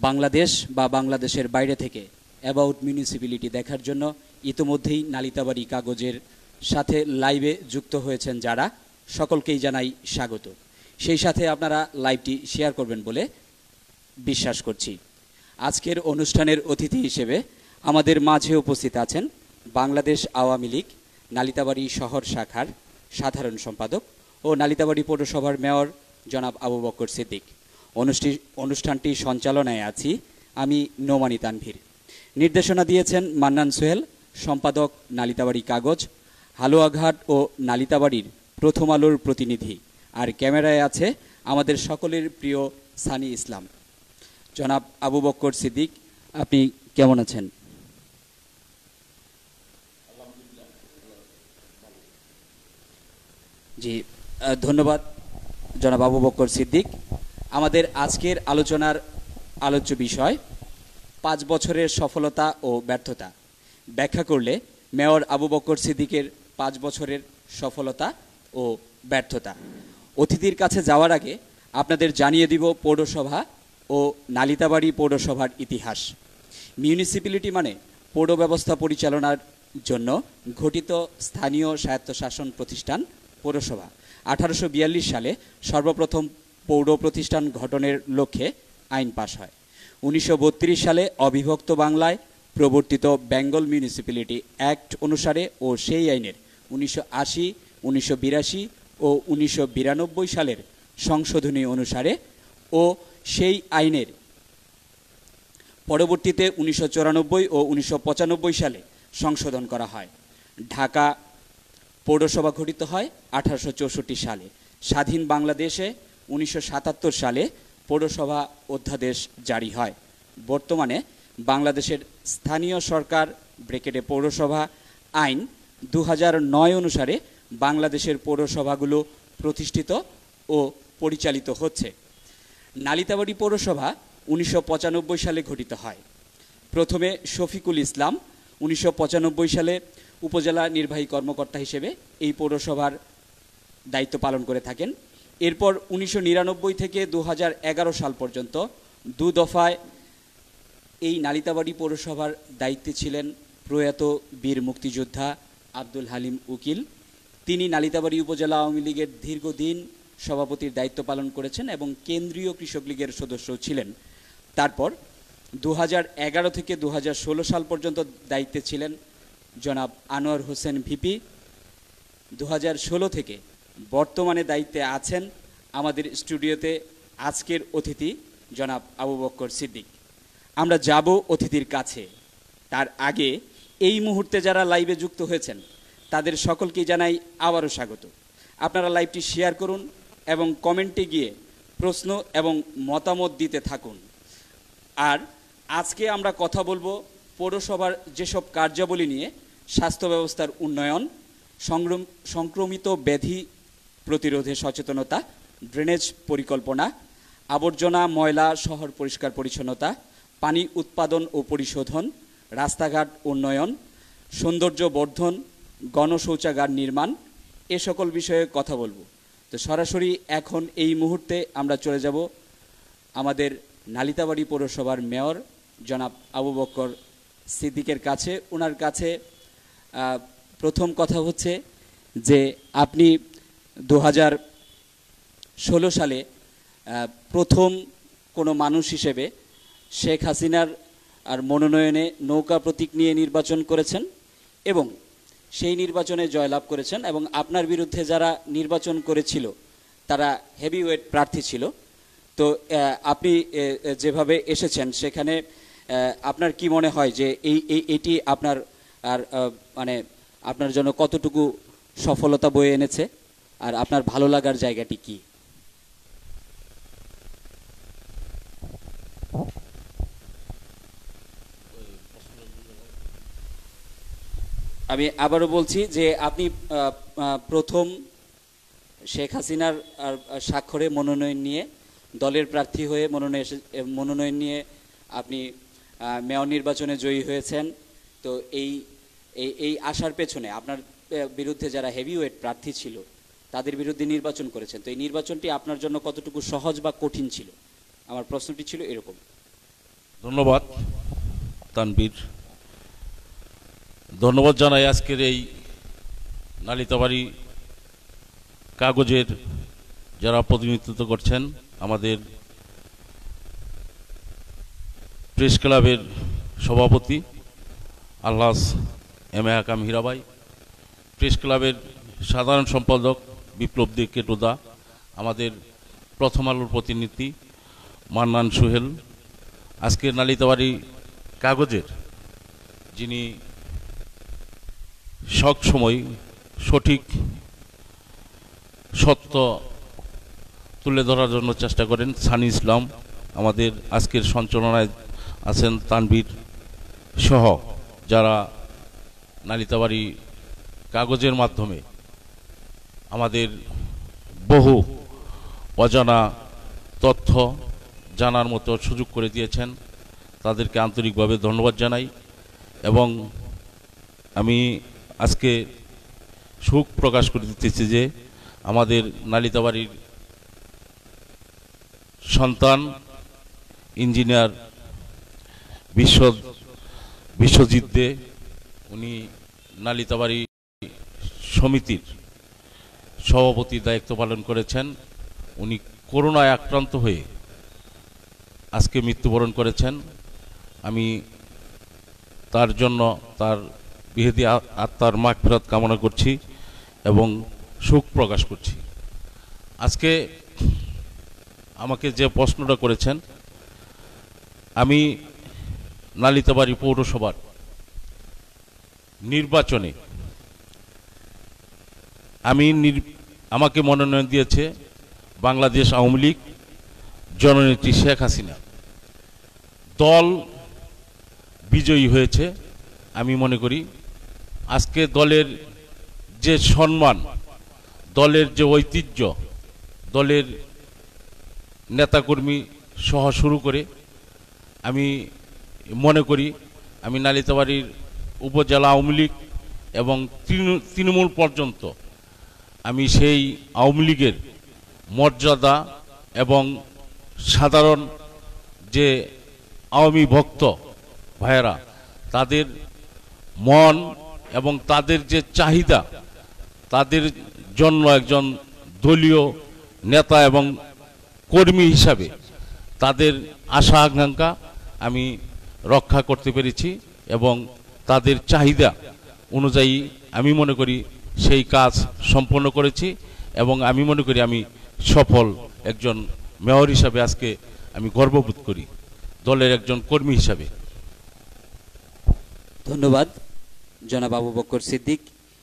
বাংলাদেশ বা বাংলাদেশের বাইরে থেকে অ্যাবাউট মিউনিসিপ্যালিটি দেখার জন্য ইতোমধ্যেই নালিতাবাড়ি কাগজের সাথে লাইভে যুক্ত হয়েছেন যারা, সকলকেই জানাই স্বাগত। সেই সাথে আপনারা লাইভটি শেয়ার করবেন বলে বিশ্বাস করছি। আজকের অনুষ্ঠানের অতিথি হিসেবে আমাদের মাঝে উপস্থিত আছেন বাংলাদেশ আওয়ামী লীগ নালিতাবাড়ি শহর শাখার সাধারণ সম্পাদক ও নালিতাবাড়ি পৌরসভার মেয়র জনাব আবু বকর সিদ্দিক। অনুষ্ঠানটি সঞ্চালনায় আছি আমি নোমানী তানভীর। নির্দেশনা দিয়েছেন মান্নান সোহেল, সম্পাদক নালিতাবাড়ি কাগজ, হালুয়াঘাট ও নালিতাবাড়ির প্রথম আলোর প্রতিনিধি। আর ক্যামেরায় আছে আমাদের সকলের প্রিয় সানি ইসলাম। জনাব আবু বকর সিদ্দিক, আপনি কেমন আছেন? জি, ধন্যবাদ জনাব আবু বকর সিদ্দিক। আমাদের আজকের আলোচনার আলোচ্য বিষয় 5 বছরের সফলতা ও ব্যর্থতা ব্যাখ্যা করলে মেয়র আবু বকর সিদ্দিকের 5 বছরের সফলতা ও ব্যর্থতা। অতিথির কাছে যাওয়ার আগে আপনাদের জানিয়ে দিব পৌরসভা ও নালিতাবাড়ি পৌরসভার ইতিহাস। মিউনিসিপ্যালিটি মানে পৌর ব্যবস্থা পরিচালনার জন্য গঠিত স্থানীয় স্বায়ত্তশাসন প্রতিষ্ঠান পৌরসভা। 1842 সালে সর্বপ্রথম পৌর প্রতিষ্ঠান গঠনের লক্ষ্যে আইন পাশ হয়। 1932 সালে অবিভক্ত বাংলায় প্রবর্তিত বেঙ্গল মিউনিসিপ্যালিটি অ্যাক্ট অনুসারে ও সেই আইনের 1980, 1982 ও 1992 সালের সংশোধনী অনুসারে ও সেই আইনের পরবর্তীতে 1994 ও 1995 সালে সংশোধন করা হয়। ঢাকা পৌরসভা গঠিত হয় 1864 সালে। স্বাধীন বাংলাদেশে 1977 সালে পৌরসভা অধ্যাদেশ জারি হয়। বর্তমানে বাংলাদেশের স্থানীয় সরকার ব্রেকেটে পৌরসভা আইন 2009 অনুসারে বাংলাদেশের পৌরসভাগুলো প্রতিষ্ঠিত ও পরিচালিত হচ্ছে। নালিতাবাড়ি পৌরসভা 1995 সালে গঠিত হয়। প্রথমে শফিকুল ইসলাম 1995 সালে উপজেলা নির্বাহী কর্মকর্তা হিসেবে এই পৌরসভার দায়িত্ব পালন করে থাকেন। এরপর 1999 থেকে 2011 সাল পর্যন্ত 2 দফায় এই নালিতাবাড়ি পৌরসভার দায়িত্বে ছিলেন প্রয়াত বীর মুক্তিযোদ্ধা আব্দুল হালিম উকিল। তিনি নালিতাবাড়ি উপজেলা আওয়ামী লীগের দীর্ঘদিন সভাপতির দায়িত্ব পালন করেছেন এবং কেন্দ্রীয় কৃষক লীগের সদস্য ছিলেন। তারপর 2011 থেকে 2016 সাল পর্যন্ত দায়িত্বে ছিলেন জনাব আনোয়ার হোসেন ভিপি। 2016 থেকে বর্তমানে দায়িত্বে আছেন আমাদের স্টুডিওতে আজকের অতিথি জনাব আবু বকর সিদ্দিক। আমরা যাব অতিথির কাছে। তার আগে এই মুহূর্তে যারা লাইভে যুক্ত হয়েছেন তাদের সকলকে জানাই আবারও স্বাগত। আপনারা লাইভটি শেয়ার করুন এবং কমেন্টে গিয়ে প্রশ্ন এবং মতামত দিতে থাকুন। আর আজকে আমরা কথা বলবো পৌরসভার যেসব কার্যাবলী নিয়ে: স্বাস্থ্য ব্যবস্থার উন্নয়ন, সংক্রমিত ব্যাধি প্রতিরোধে সচেতনতা, ড্রেনেজ পরিকল্পনা, আবর্জনা ময়লা শহর পরিষ্কার পরিচ্ছন্নতা, পানি উৎপাদন ও পরিশোধন, রাস্তাঘাট উন্নয়ন, সৌন্দর্য বর্ধন, গণশৌচাগার নির্মাণ, এ সকল বিষয়ে কথা বলবো। তো সরাসরি এখন এই মুহূর্তে আমরা চলে যাব আমাদের নালিতাবাড়ি পৌরসভার মেয়র জনাব আবু বকর সিদ্দিকের কাছে। ওনার কাছে প্রথম কথা হচ্ছে যে আপনি 2016 সালে প্রথম কোনো মানুষ হিসেবে শেখ হাসিনার আর মনোনয়নে নৌকা প্রতীক নিয়ে নির্বাচন করেছেন এবং সেই নির্বাচনে জয়লাভ করেছেন এবং আপনার বিরুদ্ধে যারা নির্বাচন করেছিল তারা হেভিওয়েট প্রার্থী ছিল। তো আপনি যেভাবে এসেছেন সেখানে আপনার কি মনে হয় যে এটি আপনার আর মানে আপনার জন্য কতটুকু সফলতা বয়ে এনেছে আর আপনার ভালো লাগার জায়গাটি কি? আমি আবারও বলছি যে আপনি প্রথম শেখ হাসিনার স্বাক্ষরে মনোনয়ন নিয়ে দলের প্রার্থী হয়ে মনোনয়ন নিয়ে আপনি মেয়র নির্বাচনে জয়ী হয়েছেন। তো এই আসার পেছনে আপনার বিরুদ্ধে যারা হেভিওয়েট প্রার্থী ছিল তাদের বিরুদ্ধে নির্বাচন করেছেন। তো এই নির্বাচনটি আপনার জন্য কতটুকু সহজ বা কঠিন ছিল? আমার প্রশ্নটি ছিল এরকম। ধন্যবাদ তানবীর। ধন্যবাদ জানাই আজকের এই নালিতাবাড়ি কাগজের যারা প্রতিনিধিত্ব করছেন, আমাদের প্রেস ক্লাবের সভাপতি আলহাজ এম এ হাকাম হীরাভাই, প্রেস ক্লাবের সাধারণ সম্পাদক বিপ্লব দে কেটোদা, আমাদের প্রথম আলোর প্রতিনিধি মান্নান সোহেল, আজকের নালিতাবাড়ি কাগজের যিনি সব সময় সঠিক সত্য তুলে ধরার জন্য চেষ্টা করেন সানি ইসলাম, আমাদের আজকের সঞ্চালনায় আছেন তানবীর সহ যারা নালিতাবাড়ি কাগজের মাধ্যমে আমাদের বহু অজানা তথ্য জানার মতো সুযোগ করে দিয়েছেন, তাদেরকে আন্তরিকভাবে ধন্যবাদ জানাই। এবং আমি আজকে সুখ প্রকাশ করে দিতেছি যে আমাদের নালিতাবাড়ির সন্তান ইঞ্জিনিয়ার বিশ্বজিৎ দে, উনি নালিতাবাড়ি সমিতির সভাপতির দায়িত্ব পালন করেছেন। উনি করোনায় আক্রান্ত হয়ে আজকে মৃত্যুবরণ করেছেন। আমি তার জন্য তার বিহেদি আত্মার মাগফিরাত কামনা করছি এবং শোক প্রকাশ করছি। আজকে আমাকে যে প্রশ্নটা করেছেন, আমি নালিতাবাড়ি পৌরসভার নির্বাচনে আমাকে মনোনয়ন দিয়েছে বাংলাদেশ আওয়ামী লীগ, জননেত্রী শেখ হাসিনা। দল বিজয়ী হয়েছে। আমি মনে করি আজকে দলের যে সম্মান, দলের যে ঐতিহ্য, দলের নেতাকর্মী সহ শুরু করে আমি মনে করি আমি নালিতাবাড়ির উপজেলা আওয়ামী লীগ এবং তৃণমূল পর্যন্ত আমি সেই আওয়ামী লীগের মর্যাদা এবং সাধারণ যে আওয়ামী ভক্ত ভাইয়েরা, তাদের মন এবং তাদের যে চাহিদা, তাদের জন্য একজন দলীয় নেতা এবং কর্মী হিসাবে তাদের আশা আকাঙ্ক্ষা আমি রক্ষা করতে পেরেছি এবং তাদের চাহিদা অনুযায়ী আমি মনে করি সেই কাজ সম্পন্ন করেছি এবং আমি মনে করি আমি সফল একজন মেয়র হিসাবে আজকে আমি গর্ববোধ করি দলের একজন কর্মী হিসাবে। ধন্যবাদ জনাব আবু বকর সিদ্দিক।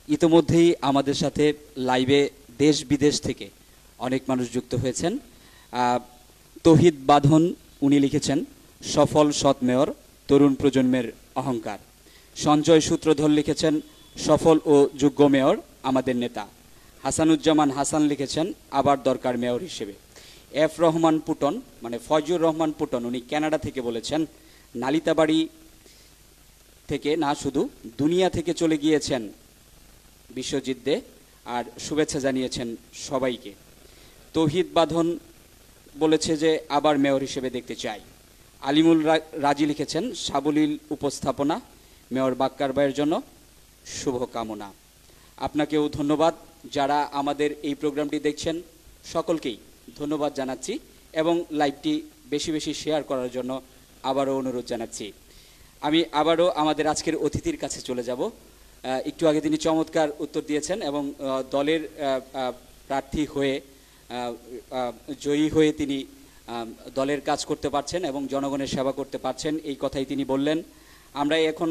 ইতোমধ্যেই আমাদের সাথে লাইভে দেশ বিদেশ থেকে অনেক মানুষ যুক্ত হয়েছেন। তৌহিদ বাঁধন উনি লিখেছেন, সফল সৎ মেয়র, তরুণ প্রজন্মের অহংকার। সঞ্জয় সূত্রধর লিখেছেন, সফল ও যোগ্য মেয়র, আমাদের নেতা। হাসানুজ্জামান হাসান লিখেছেন, আবার দরকার মেয়র হিসেবে। এফ রহমান পুটন মানে ফয়জুর রহমান পুটন উনি কানাডা থেকে বলেছেন, নালিতাবাড়ি থেকে না শুধু দুনিয়া থেকে চলে গিয়েছেন বিশ্বজিৎ দে, আর শুভেচ্ছা জানিয়েছেন সবাইকে। তৌহিদ বাঁধন বলেছে যে আবার মেয়র হিসেবে দেখতে চাই। আলিমুল রাজি লিখেছেন, সাবলীল উপস্থাপনা, মেয়র বাক্কার ভাইয়ের জন্য শুভকামনা। আপনাকেও ধন্যবাদ। যারা আমাদের এই প্রোগ্রামটি দেখছেন সকলকেই ধন্যবাদ জানাচ্ছি এবং লাইভটি বেশি বেশি শেয়ার করার জন্য আবারও অনুরোধ জানাচ্ছি। আমি আবারও আমাদের আজকের অতিথির কাছে চলে যাব। একটু আগে তিনি চমৎকার উত্তর দিয়েছেন এবং দলের প্রার্থী হয়ে জয়ী হয়ে তিনি দলের কাজ করতে পারছেন এবং জনগণের সেবা করতে পারছেন, এই কথাই তিনি বললেন। আমরা এখন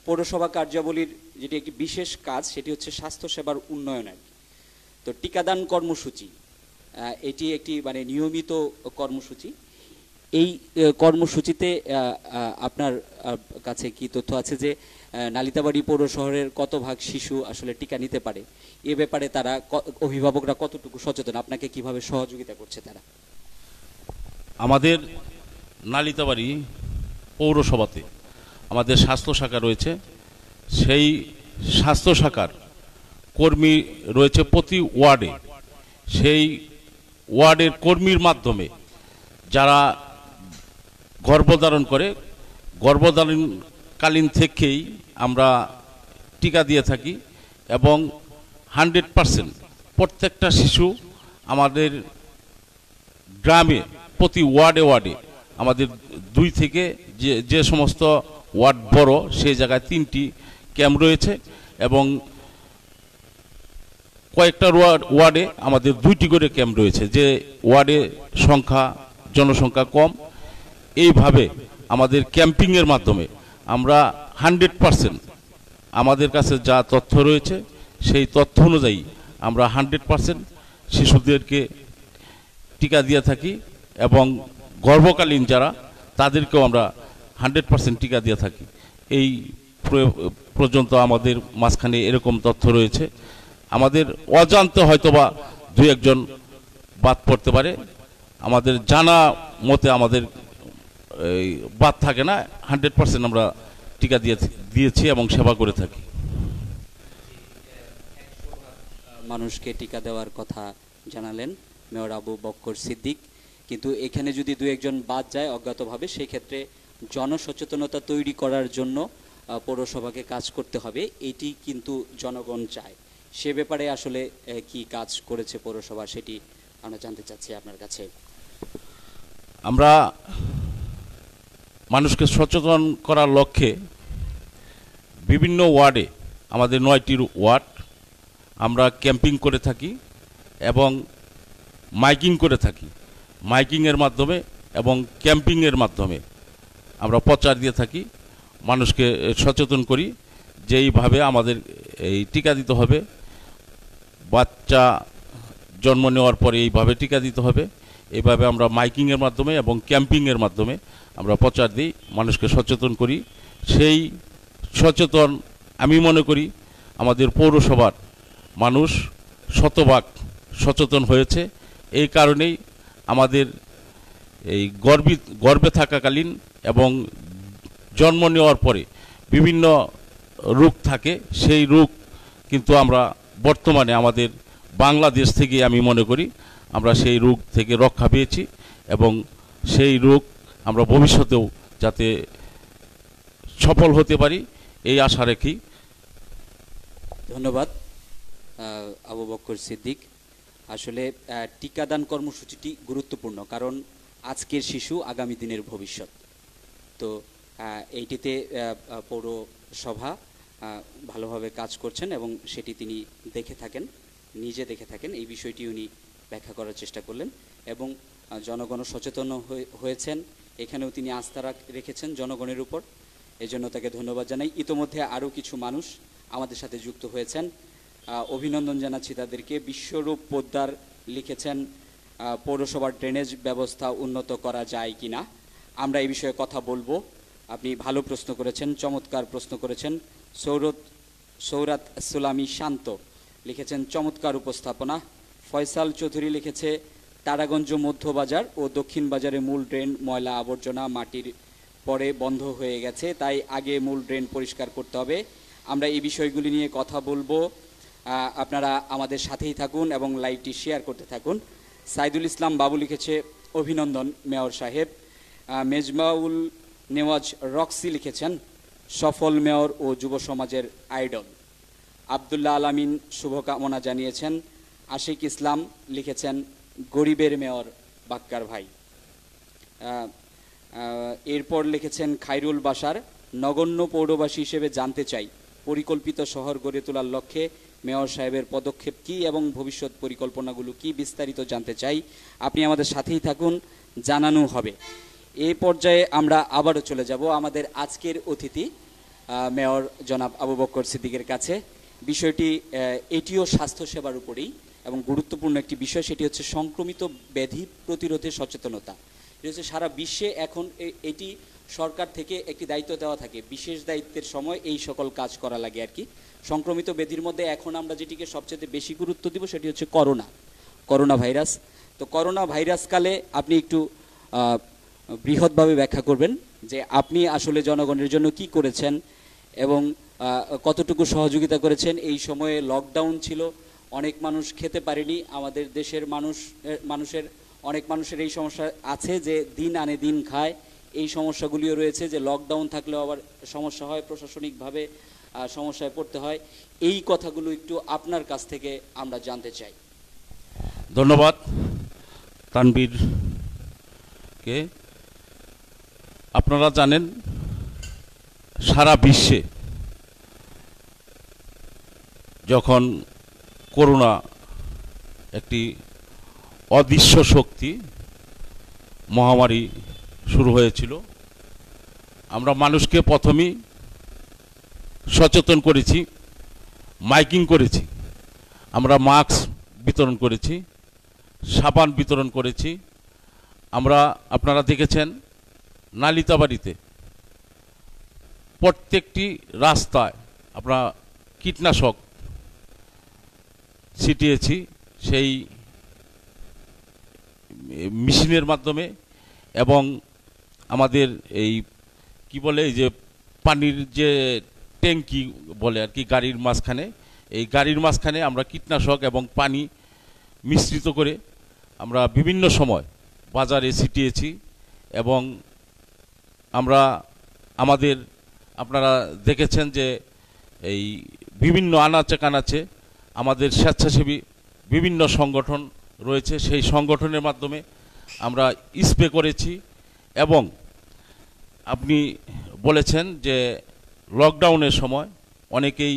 পৌরসভা কার্যাবলীর যেটি একটি বিশেষ কাজ, সেটি হচ্ছে স্বাস্থ্যসেবার উন্নয়নের। তো টিকাদান কর্মসূচি এটি একটি মানে নিয়মিত কর্মসূচি। এই কর্মসূচিতে আপনার কাছে কি তথ্য আছে যে নালিতাবাড়ি পৌর শহরের কত ভাগ শিশু আসলে টিকা নিতে পারে? এ ব্যাপারে তারা অভিভাবকরা কতটুকু সচেতন? আপনাকে কিভাবে সহযোগিতা করছে তারা? আমাদের নালিতাবাড়ি পৌরসভাতে আমাদের স্বাস্থ্য শাখা রয়েছে। সেই স্বাস্থ্য শাখার কর্মী রয়েছে প্রতি ওয়ার্ডে। সেই ওয়ার্ডের কর্মীর মাধ্যমে যারা গর্ভধারণ করে, গর্ভধারণকালীন থেকেই আমরা টিকা দিয়ে থাকি এবং 100% প্রত্যেকটা শিশু আমাদের গ্রামে প্রতি ওয়ার্ডে ওয়ার্ডে আমাদের 2 থেকে যে সমস্ত ওয়ার্ড বড় সেই জায়গায় 3টি ক্যাম্প রয়েছে এবং কয়েকটা ওয়ার্ডে আমাদের 2টি করে ক্যাম্প রয়েছে, যে ওয়ার্ডে জনসংখ্যা কম। এইভাবে আমাদের ক্যাম্পিংয়ের মাধ্যমে আমরা 100% আমাদের কাছে যা তথ্য রয়েছে সেই তথ্য অনুযায়ী আমরা 100% শিশুদেরকে টিকা দিয়ে থাকি এবং গর্ভকালীন যারা তাদেরকেও আমরা 100% টিকা দিয়ে থাকি। এই পর্যন্ত আমাদের মাঝখানে এরকম তথ্য রয়েছে। আমাদের অজান্তে হয়তোবা 2-1 বাদ পড়তে পারে, আমাদের জানা মতে আমাদের বাদ থাকে না। 100% আমরা টিকা দিয়েছি এবং সেবা করে থাকি। মানুষকে টিকা দেওয়ার কথা জানালেন মেয়র আবু বক্কর সিদ্দিক, কিন্তু এখানে যদি 2-1 বাদ যায় অজ্ঞাতভাবে, সেই ক্ষেত্রে জনসচেতনতা তৈরি করার জন্য পৌরসভাকে কাজ করতে হবে, এটি কিন্তু জনগণ চায়। সে ব্যাপারে আসলে কি কাজ করেছে পৌরসভা, সেটি আমরা জানতে চাচ্ছি আপনার কাছে। আমরা মানুষকে সচেতন করার লক্ষ্যে বিভিন্ন ওয়ার্ডে, আমাদের 9টি ওয়ার্ড, আমরা ক্যাম্পিং করে থাকি এবং মাইকিং করে থাকি। মাইকিংয়ের মাধ্যমে এবং ক্যাম্পিংয়ের মাধ্যমে আমরা প্রচার দিয়ে থাকি, মানুষকে সচেতন করি যে এইভাবে আমাদের এই টিকা দিতে হবে, বাচ্চা জন্ম নেওয়ার পরে এইভাবে টিকা দিতে হবে। এইভাবে আমরা মাইকিংয়ের মাধ্যমে এবং ক্যাম্পিংয়ের মাধ্যমে আমরা প্রচার দিই, মানুষকে সচেতন করি। সেই সচেতন আমি মনে করি আমাদের পৌরসভার মানুষ শতভাগ সচেতন হয়েছে। এই কারণেই আমাদের এই গর্ভে থাকাকালীন এবং জন্ম নেওয়ার পরে বিভিন্ন রোগ থাকে, সেই রোগ কিন্তু আমরা বর্তমানে আমাদের বাংলাদেশ থেকে আমি মনে করি আমরা সেই রোগ থেকে রক্ষা পেয়েছি এবং সেই রোগ আমরা ভবিষ্যতেও যাতে সফল হতে পারি এই আশা রাখি। ধন্যবাদ আবু বক্কর সিদ্দিক। আসলে টিকাদান কর্মসূচিটি গুরুত্বপূর্ণ, কারণ আজকের শিশু আগামী দিনের ভবিষ্যৎ। তো এইটিতে পৌরসভা ভালোভাবে কাজ করছেন এবং সেটি তিনি নিজে দেখে থাকেন। এই বিষয়টি উনি ব্যাখ্যা করার চেষ্টা করলেন এবং জনগণ সচেতন হয়েছেন, এখানেও তিনি আস্থা রেখেছেন জনগণের উপর, এজন্য তাকে ধন্যবাদ জানাই। ইতোমধ্যে আরও কিছু মানুষ আমাদের সাথে যুক্ত হয়েছেন, অভিনন্দন জানাচ্ছি তাদেরকে। বিশ্বরূপ পোদ্দার লিখেছেন, পৌরসভার ড্রেনেজ ব্যবস্থা উন্নত করা যায় কিনা, আমরা এই বিষয়ে কথা বলবো। আপনি ভালো প্রশ্ন করেছেন, চমৎকার প্রশ্ন করেছেন। সৌরাত সুলামি শান্ত লিখেছেন, চমৎকার উপস্থাপনা। ফয়সাল চৌধুরী লিখেছে, তারাগঞ্জ মধ্যবাজার ও দক্ষিণ বাজারে মূল ড্রেন ময়লা আবর্জনা মাটির পরে বন্ধ হয়ে গেছে, তাই আগে মূল ড্রেন পরিষ্কার করতে হবে। আমরা এই বিষয়গুলি নিয়ে কথা বলবো, আপনারা আমাদের সাথেই থাকুন এবং লাইভটি শেয়ার করতে থাকুন। সাইদুল ইসলাম বাবু লিখেছে, অভিনন্দন মেয়র সাহেব। মেজমাউল নেওয়াজ রক্সি লিখেছেন, সফল মেয়র ও যুব সমাজের আইডল। আবদুল্লাহ আলামিন শুভকামনা জানিয়েছেন। আশিক ইসলাম লিখেছেন, গরিবের মেয়র বাক্কার ভাই। এরপর লিখেছেন খায়রুল বাশার, নগণ্য পৌরবাসী হিসেবে জানতে চাই পরিকল্পিত শহর গড়ে তোলার লক্ষ্যে মেয়র সাহেবের পদক্ষেপ কি এবং ভবিষ্যৎ পরিকল্পনাগুলো কি, বিস্তারিত জানতে চাই। আপনি আমাদের সাথেই থাকুন, জানানো হবে। এই পর্যায়ে আমরা আবারও চলে যাব আমাদের আজকের অতিথি মেয়র জনাব আবু বক্কর সিদ্দিকের কাছে। বিষয়টি এটিও স্বাস্থ্যসেবার উপরেই এবং গুরুত্বপূর্ণ একটি বিষয়, সেটি হচ্ছে সংক্রমিত ব্যাধি প্রতিরোধে সচেতনতা। এটি হচ্ছে সারা বিশ্বে এখন এটি সরকার থেকে একটি দায়িত্ব দেওয়া থাকে, বিশেষ দায়িত্বের সময় এই সকল কাজ করা লাগে আর কি। সংক্রমিত ব্যাধির মধ্যে এখন আমরা যেটিকে সবচেয়ে বেশি গুরুত্ব দিব সেটি হচ্ছে করোনা ভাইরাস। তো করোনা ভাইরাসকালে আপনি একটু বৃহৎভাবে ব্যাখ্যা করবেন যে আপনি আসলে জনগণের জন্য কি করেছেন এবং কতটুকু সহযোগিতা করেছেন। এই সময়ে লকডাউন ছিল, অনেক মানুষ খেতে পারেনি, আমাদের দেশের অনেক মানুষের এই সমস্যা আছে যে দিন আনে দিন খায়, এই সমস্যাগুলিও রয়েছে, যে লকডাউন থাকলেও আবার সমস্যা হয়, প্রশাসনিকভাবে সমস্যায় পড়তে হয়। এই কথাগুলো একটু আপনার কাছ থেকে আমরা জানতে চাই। ধন্যবাদ তানবীরকে। আপনারা জানেন সারা বিশ্বে যখন করোনা একটি অদৃশ্য শক্তি মহামারী শুরু হয়েছিল, আমরা মানুষকে প্রথমেই সচেতন করেছি, মাইকিং করেছি, আমরা মাস্ক বিতরণ করেছি, সাবান বিতরণ করেছি। আপনারা দেখেছেন নালিতাবাড়িতে প্রত্যেকটি রাস্তায় আমরা কীটনাশক ছিটিয়েছি সেই মেশিনের মাধ্যমে, এবং আমাদের এই কি বলে, এই যে পানির যে ট্যাঙ্কি বলে আর কি, গাড়ির মাঝখানে, এই গাড়ির মাঝখানে আমরা কীটনাশক এবং পানি মিশ্রিত করে আমরা বিভিন্ন সময় বাজারে ছিটিয়েছি। এবং আপনারা দেখেছেন যে এই বিভিন্ন আনাচে কানাচে আমাদের স্বেচ্ছাসেবী বিভিন্ন সংগঠন রয়েছে, সেই সংগঠনের মাধ্যমে আমরা স্প্রে করেছি। এবং আপনি বলেছেন যে লকডাউনের সময় অনেকেই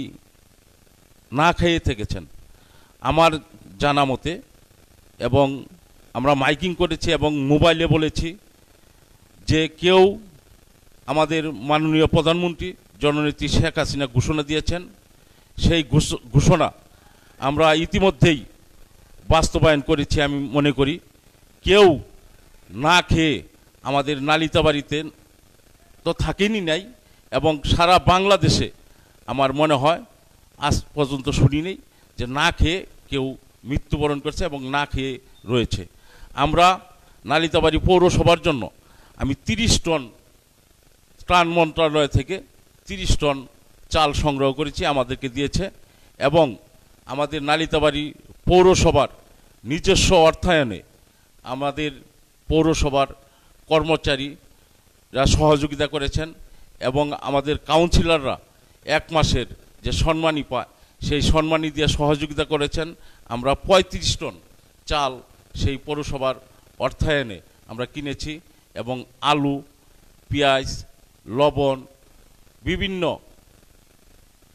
না খেয়ে থেকেছেন। আমার জানা মতে, এবং আমরা মাইকিং করেছি এবং মোবাইলে বলেছি, যে কেউ, আমাদের মাননীয় প্রধানমন্ত্রী জননেত্রী শেখ হাসিনা ঘোষণা দিয়েছেন, সেই ঘোষণা আমরা ইতিমধ্যেই বাস্তবায়ন করেছি। আমি মনে করি কেউ না খেয়ে আমাদের নালিতাবাড়িতে তো থাকেনি নাই, এবং সারা বাংলাদেশে আমার মনে হয় আজ পর্যন্ত শুনিনি যে না খেয়ে কেউ মৃত্যুবরণ করছে এবং না খেয়ে রয়েছে। আমরা নালিতাবাড়ি পৌরসভার জন্য আমি 30 টন, ত্রাণ মন্ত্রণালয় থেকে 30 টন চাল সংগ্রহ করেছি, আমাদেরকে দিয়েছে। এবং আমাদের নালিতাবাড়ি পৌরসভার নিজস্ব অর্থায়নে আমাদের পৌরসভার কর্মচারীরা সহযোগিতা করেছেন, এবং আমাদের কাউন্সিলররা 1 মাসের যে সম্মানী পায় সেই সম্মানী দিয়ে সহযোগিতা করেছেন। আমরা 35 টন চাল সেই পৌরসভার অর্থায়নে আমরা কিনেছি, এবং আলু, পেঁয়াজ, লবণ বিভিন্ন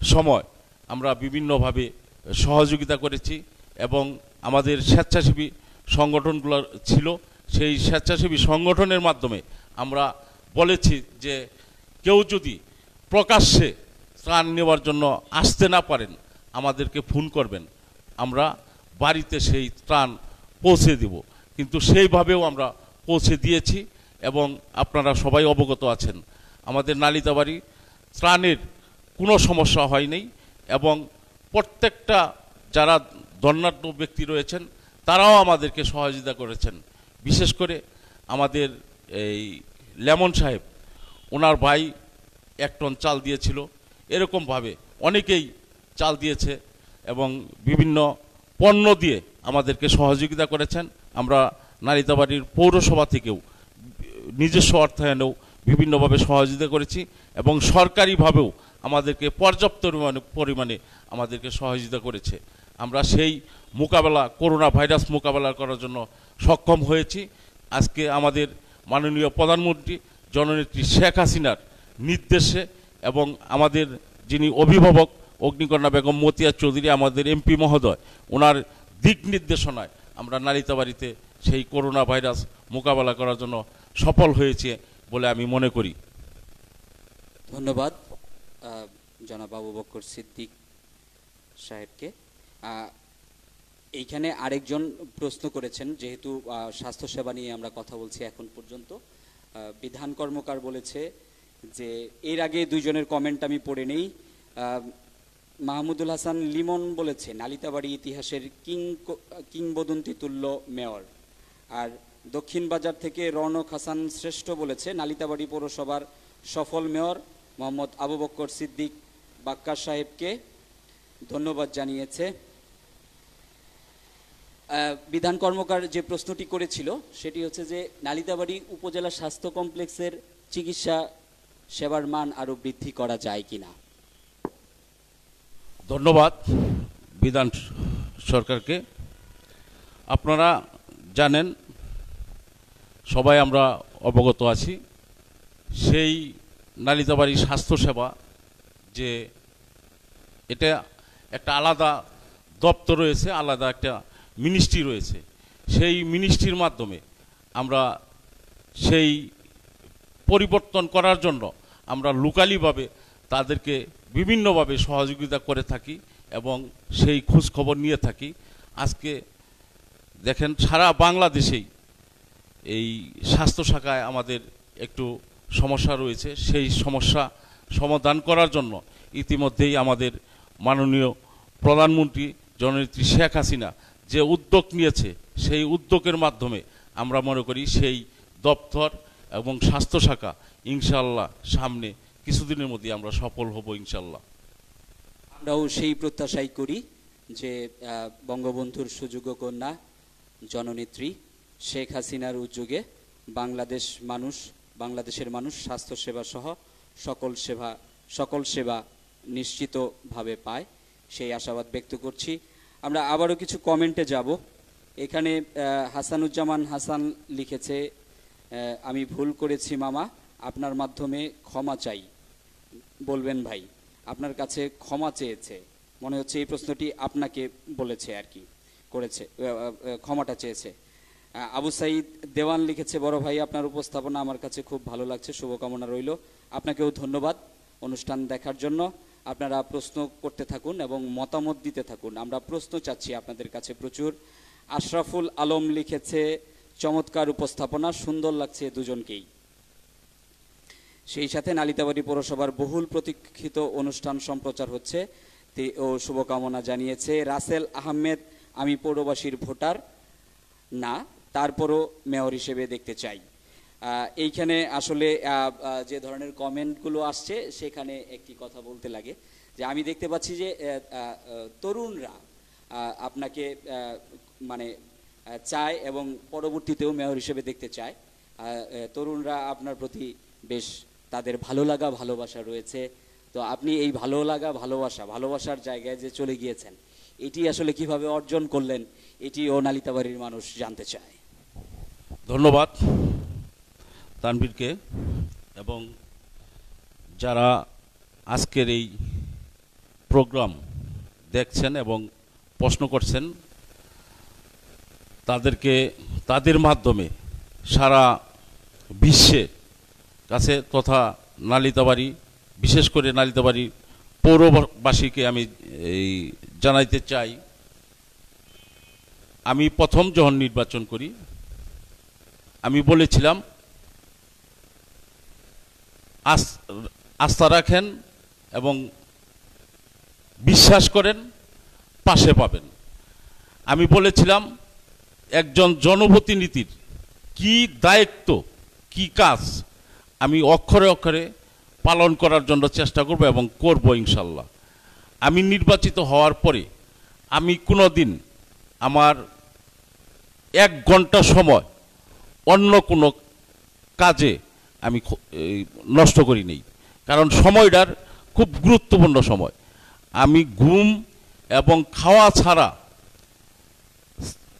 সময় আমরা বিভিন্নভাবে সহযোগিতা করেছি। এবং আমাদের স্বেচ্ছাসেবী সংগঠনগুলো ছিল, সেই স্বেচ্ছাসেবী সংগঠনের মাধ্যমে আমরা বলেছি যে কেউ যদি প্রকাশ্যে ত্রাণ নেওয়ার জন্য আসতে না পারেন আমাদেরকে ফোন করবেন, আমরা বাড়িতে সেই ত্রাণ পৌঁছে দেব। কিন্তু সেইভাবেও আমরা পৌঁছে দিয়েছি, এবং আপনারা সবাই অবগত আছেন আমাদের নালিতাবাড়ি ত্রাণের কোনো সমস্যা হয়নি। এবং প্রত্যেকটা যারা ধন্যাঢ্য ব্যক্তি রয়েছেন তারাও আমাদেরকে সহযোগিতা করেছেন। বিশেষ করে আমাদের এই লেমন সাহেব, ওনার ভাই 1 টন চাল দিয়েছিল, এরকমভাবে অনেকেই চাল দিয়েছে এবং বিভিন্ন পণ্য দিয়ে আমাদেরকে সহযোগিতা করেছেন। আমরা নালিতাবাড়ির পৌরসভা থেকেও নিজস্ব অর্থায়নেও বিভিন্নভাবে সহযোগিতা করেছি, এবং সরকারিভাবেও আমাদেরকে পর্যাপ্ত পরিমাণে আমাদেরকে সহযোগিতা করেছে। আমরা সেই করোনা ভাইরাস মোকাবেলা করার জন্য সক্ষম হয়েছি। আজকে আমাদের মাননীয় প্রধানমন্ত্রী জননেত্রী শেখ হাসিনার নির্দেশে, এবং আমাদের যিনি অভিভাবক অগ্নিকন্যা বেগম মতিয়া চৌধুরী, আমাদের এমপি মহোদয়, ওনার দিক নির্দেশনায় আমরা নালিতাবাড়িতে সেই করোনা ভাইরাস মোকাবেলা করার জন্য সফল হয়েছে বলে আমি মনে করি। ধন্যবাদ জনাব আবু বকর সিদ্দিক সাহেবকে। এইখানে আরেকজন প্রশ্ন করেছেন, যেহেতু স্বাস্থ্যসেবা নিয়ে আমরা কথা বলছি এখন পর্যন্ত, বিধান কর্মকার বলেছে যে, এর আগে 2 জনের কমেন্ট আমি পড়ে নেই। মাহমুদুল হাসান লিমন বলেছে নালিতাবাড়ি ইতিহাসের কিংবদন্তি তুল্য মেয়র। আর দক্ষিণ বাজার থেকে রৌনক হাসান শ্রেষ্ঠ বলেছে নালিতাবাড়ি পৌরসভার সফল মেয়র মোহাম্মদ আবু বকর সিদ্দিক বাক্কার সাহেবকে ধন্যবাদ জানিয়েছে। বিধান কর্মকার যে প্রশ্নটি করেছিল সেটি হচ্ছে যে, নালিতাবাড়ি উপজেলা স্বাস্থ্য কমপ্লেক্সের চিকিৎসা সেবার মান আরও বৃদ্ধি করা যায় কিনা? ধন্যবাদ বিধান সরকারকে। আপনারা জানেন, সবাই আমরা অবগত আছি, সেই নালিতাবাড়ি স্বাস্থ্যসেবা যে এটা একটা আলাদা দপ্তর রয়েছে, আলাদা একটা মিনিস্ট্রি রয়েছে। সেই মিনিস্ট্রির মাধ্যমে আমরা সেই পরিবর্তন করার জন্য আমরা লোকালিভাবে তাদেরকে বিভিন্নভাবে সহযোগিতা করে থাকি এবং সেই খোঁজখবর নিয়ে থাকি। আজকে দেখেন, সারা বাংলাদেশেই এই স্বাস্থ্য শাখায় আমাদের একটু সমস্যা রয়েছে। সেই সমস্যা সমাধান করার জন্য ইতিমধ্যেই আমাদের মাননীয় প্রধানমন্ত্রী জননেত্রী শেখ হাসিনা যে উদ্যোগ নিয়েছে, সেই উদ্যোগের মাধ্যমে আমরা মনে করি সেই দপ্তর এবং স্বাস্থ্য শাখা ইনশাল্লাহ সামনে কিছুদিনের মধ্যে আমরা সফল হব ইনশাল্লাহ। আমরাও সেই প্রত্যাশাই করি যে বঙ্গবন্ধুর সুযোগ্য কন্যা জননেত্রী শেখ হাসিনার উদ্যোগে বাংলাদেশের মানুষ স্বাস্থ্যসেবা সহ সকল সেবা নিশ্চিতভাবে পায়, সেই আশাবাদ ব্যক্ত করছি। আমরা আবারও কিছু কমেন্টে যাব। এখানে হাসানুজ্জামান হাসান লিখেছে, আমি ভুল করেছি মামা, আপনার মাধ্যমে ক্ষমা চাই, বলবেন ভাই। আপনার কাছে ক্ষমা চেয়েছে, মনে হচ্ছে এই প্রশ্নটি আপনাকে বলেছে আর কি, করেছে, ক্ষমাটা চেয়েছে। আবু সাইদ দেওয়ান লিখেছে, বড় ভাই আপনার উপস্থাপনা আমার কাছে খুব ভালো লাগছে, শুভকামনা রইল। আপনাকেও ধন্যবাদ অনুষ্ঠান দেখার জন্য। আপনারা প্রশ্ন করতে থাকুন এবং মতামত দিতে থাকুন, আমরা প্রশ্ন চাচ্ছি আপনাদের কাছে প্রচুর। আশরাফুল আলম লিখেছে, চমৎকার উপস্থাপনা, সুন্দর লাগছে দুজনকেই। সেই সাথে নালিতাবাড়ী পৌরসভার বহুল প্রতীক্ষিত অনুষ্ঠান সম্প্রচার হচ্ছে ও শুভকামনা জানিয়েছে। রাসেল আহমেদ, আমি পৌরবাসীর ভোটার না, তারপরও মেয়র হিসেবে দেখতে চাই। এইখানে আসলে যে ধরনের কমেন্টগুলো আসছে সেখানে একটি কথা বলতে লাগে যে আমি দেখতে পাচ্ছি যে তরুণরা আপনাকে মানে চায় এবং পরবর্তীতেও মেয়র হিসেবে দেখতে চায়। তরুণরা আপনার প্রতি বেশ তাদের ভালো লাগা ভালোবাসা রয়েছে। তো আপনি এই ভালো লাগা ভালোবাসার জায়গায় যে চলে গিয়েছেন, এটি আসলে কিভাবে অর্জন করলেন, এটি ও নালিতাবাড়ির মানুষ জানতে চায়। ধন্যবাদ তানভীরকে এবং যারা আজকের এই প্রোগ্রাম দেখছেন এবং প্রশ্ন করছেন তাদের মাধ্যমে সারা বিশ্বে কাছে তথা নালিতাবাড়ি, বিশেষ করে নালিতাবাড়ি পৌরবাসীকে আমি এই জানাইতে চাই, আমি প্রথম যখন নির্বাচন করি আমি বলেছিলাম আস্থা রাখেন এবং বিশ্বাস করেন, পাশে পাবেন। আমি বলেছিলাম একজন জনপ্রতিনিধির কি দায়িত্ব, কি কাজ আমি অক্ষরে অক্ষরে পালন করার জন্য চেষ্টা করব এবং করব ইনশাল্লাহ। আমি নির্বাচিত হওয়ার পরে আমি কোনোদিন আমার 1 ঘন্টা সময় অন্য কোনো কাজে আমি নষ্ট করি নেই, কারণ সময়টার খুব গুরুত্বপূর্ণ সময়। আমি ঘুম এবং খাওয়া ছাড়া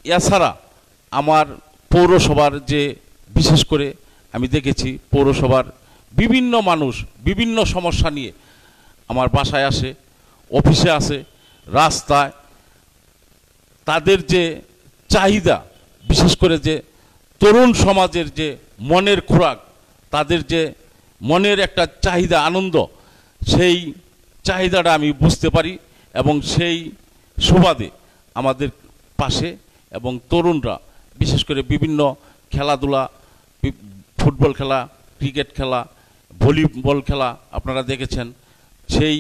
এছাড়া আমার পৌরসভার যে বিশেষ করে আমি দেখেছি পৌরসভার বিভিন্ন মানুষ বিভিন্ন সমস্যা নিয়ে আমার বাসায় আসে, অফিসে আসে, রাস্তায় তাদের যে চাহিদা, বিশেষ করে যে তরুণ সমাজের যে মনের খোরাক, তাদের যে মনের একটা চাহিদা, আনন্দ, সেই চাহিদাটা আমি বুঝতে পারি এবং সেই সুবাদে আমাদের পাশে এবং তরুণরা বিশেষ করে বিভিন্ন খেলাধুলা, ফুটবল খেলা, ক্রিকেট খেলা, ভলিবল খেলা আপনারা দেখেছেন, সেই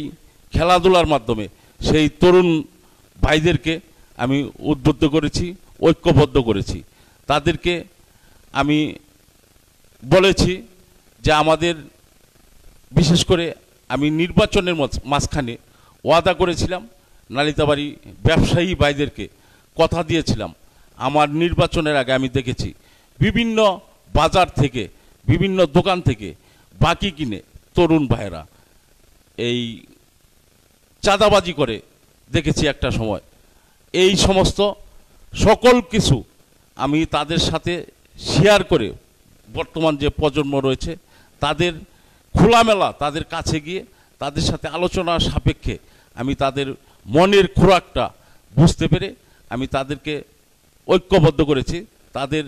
খেলাধুলার মাধ্যমে সেই তরুণ ভাইদেরকে আমি উদ্বুদ্ধ করেছি, ঐক্যবদ্ধ করেছি। তাদেরকে আমি বলেছি যে আমাদের বিশেষ করে আমি নির্বাচনের মাঝখানে ওয়াদা করেছিলাম, নালিতাবাড়ি ব্যবসায়ী ভাইদেরকে কথা দিয়েছিলাম, আমার নির্বাচনের আগে আমি দেখেছি বিভিন্ন বাজার থেকে, বিভিন্ন দোকান থেকে বাকি কিনে তরুণ ভাইয়েরা এই চাঁদাবাজি করে দেখেছি একটা সময়। এই সমস্ত সকল কিছু আমি তাদের সাথে শেয়ার করে বর্তমান যে প্রজন্ম রয়েছে তাদের খোলামেলা তাদের কাছে গিয়ে তাদের সাথে আলোচনা সাপেক্ষে আমি তাদের মনের খোরাকটা বুঝতে পেরে আমি তাদেরকে ঐক্যবদ্ধ করেছি। তাদের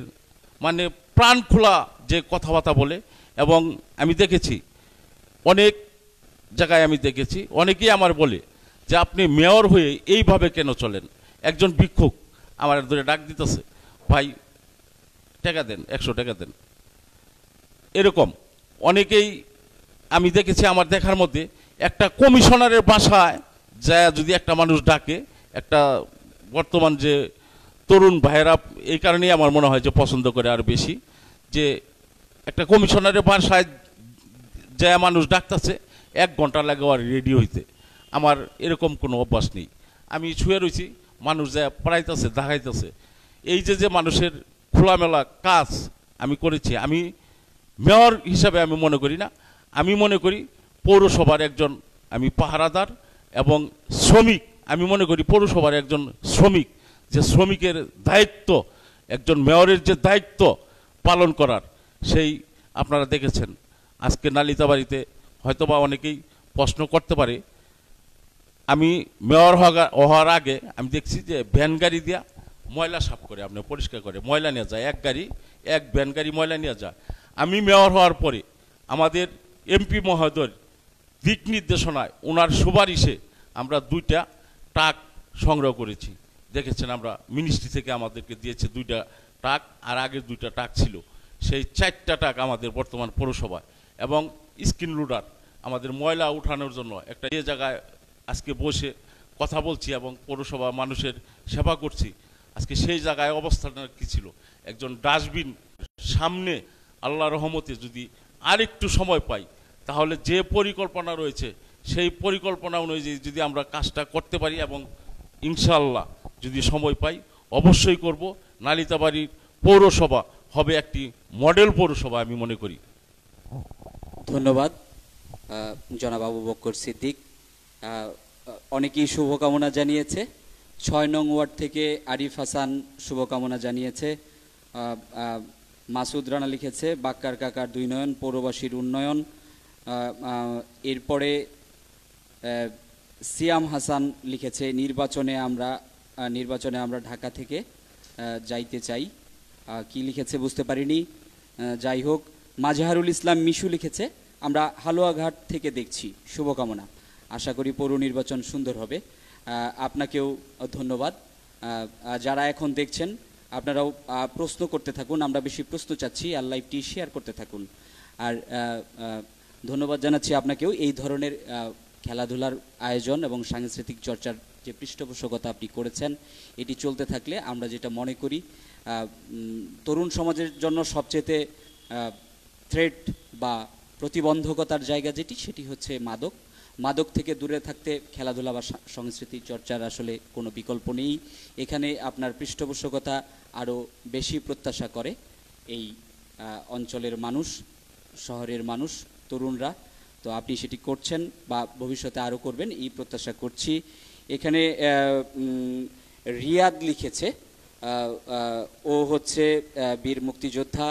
মানে প্রাণ খোলা যে কথাবার্তা বলে, এবং আমি দেখেছি অনেক জায়গায় আমি দেখেছি অনেকেই আমার বলে যে আপনি মেয়র হয়ে এইভাবে কেন চলেন। একজন ভিক্ষুক আমার ধরে ডাক দিতেছে, ভাই টাকা দেন, 100 টাকা দেন। এরকম অনেকেই আমি দেখেছি আমার দেখার মধ্যে। একটা কমিশনারের বাসায় যা যদি একটা মানুষ ডাকে, একটা বর্তমান যে তরুণ ভাইয়েরা এই কারণেই আমার মনে হয় যে পছন্দ করে আর বেশি, যে একটা কমিশনারের বাসায় যা মানুষ ডাকতেছে 1 ঘন্টা লাগে আর রেডি হইতে। আমার এরকম কোনো অভ্যাস নেই। আমি শুয়ে রয়েছি, মানুষ যা পড়াইতেছে দেখাইতেছে। এই যে যে মানুষের খোলামেলা কাজ আমি করেছি, আমি মেয়র হিসাবে আমি মনে করি না, আমি মনে করি পৌরসভার একজন আমি পাহারাদার এবং শ্রমিক। আমি মনে করি পৌরসভার একজন শ্রমিক, যে শ্রমিকের দায়িত্ব একজন মেয়রের যে দায়িত্ব পালন করার, সেই আপনারা দেখেছেন আজকে নালিতাবাড়িতে হয়তোবা অনেকেই প্রশ্ন করতে পারে। আমি মেয়র হওয়ার আগে আমি দেখছি যে ভ্যান গাড়ি দিয়া ময়লা সাফ করে, আপনি পরিষ্কার করে ময়লা নিয়ে যায়, এক ভ্যান গাড়ি ময়লা নিয়ে যায়। আমি মেয়র হওয়ার পরে আমাদের এমপি মহোদয়ের দিক নির্দেশনায় ওনার সুপারিশে আমরা 2টা ট্রাক সংগ্রহ করেছি। দেখেছেন আমরা মিনিস্ট্রি থেকে আমাদেরকে দিয়েছে 2টা ট্রাক, আর আগের 2টা ট্রাক ছিল, সেই 4টা ট্রাক আমাদের বর্তমান পৌরসভায়। এবং স্ক্রিন লোডার আমাদের ময়লা উঠানোর জন্য একটা যে জায়গায় আজকে বসে কথা বলছি এবং পৌরসভা মানুষের সেবা করছি, আজকে সেই জায়গায় অবস্থাটা কি ছিল, একজন ডাস্টবিন সামনে আল্লাহ রহমতে যদি আরেকটু সময় পাই তাহলে যে পরিকল্পনা রয়েছে সেই পরিকল্পনা অনুযায়ী যদি আমরা কাজটা করতে পারি এবং ইনশাআল্লাহ যদি সময় পাই অবশ্যই করব। নালিতাবাড়ির পৌরসভা হবে একটি মডেল পৌরসভা আমি মনে করি। ধন্যবাদ জনাব আবু বকর সিদ্দিক। অনেকেই শুভকামনা জানিয়েছে। 6 নং ওয়ার্ড থেকে আরিফ হাসান শুভকামনা জানিয়েছে। মাসুদ রানা লিখেছে বাক্কার কাকার 2 নয়ন, পৌরবাসীর উন্নয়ন। এরপরে সিয়াম হাসান লিখেছে নির্বাচনে আমরা ঢাকা থেকে যাইতে চাই। কি লিখেছে বুঝতে পারিনি, যাই হোক। মাজহারুল ইসলাম মিশু লিখেছে আমরা হালুয়াঘাট থেকে দেখছি, শুভকামনা, আশা করি পৌর নির্বাচন সুন্দর হবে। আপনাকেও ধন্যবাদ। যারা এখন দেখছেন আপনারাও প্রশ্ন করতে থাকুন, আমরা বেশি প্রশ্ন চাচ্ছি, আর লাইভটি শেয়ার করতে থাকুন। আর ধন্যবাদ জানাচ্ছি আপনাকেও এই ধরনের খেলাধুলার আয়োজন এবং সাংস্কৃতিক চর্চার যে পৃষ্ঠপোষকতা আপনি করেছেন, এটি চলতে থাকলে আমরা যেটা মনে করি তরুণ সমাজের জন্য সবচেয়ে থ্রেট বা প্রতিবন্ধকতার জায়গা সেটি হচ্ছে মাদক থেকে দূরে থাকতে খেলাধুলা বা সংস্কৃতি চর্চার আসলে কোনো বিকল্প নেই। এখানে আপনার পৃষ্ঠপোষকতা আরও বেশি প্রত্যাশা করে এই অঞ্চলের মানুষ, শহরের মানুষ, তরুণরা। তো আপনি সেটি করছেন বা ভবিষ্যতে আরও করবেন এই প্রত্যাশা করছি। এখানে রিয়াদ লিখেছে, ও হচ্ছে বীর মুক্তিযোদ্ধা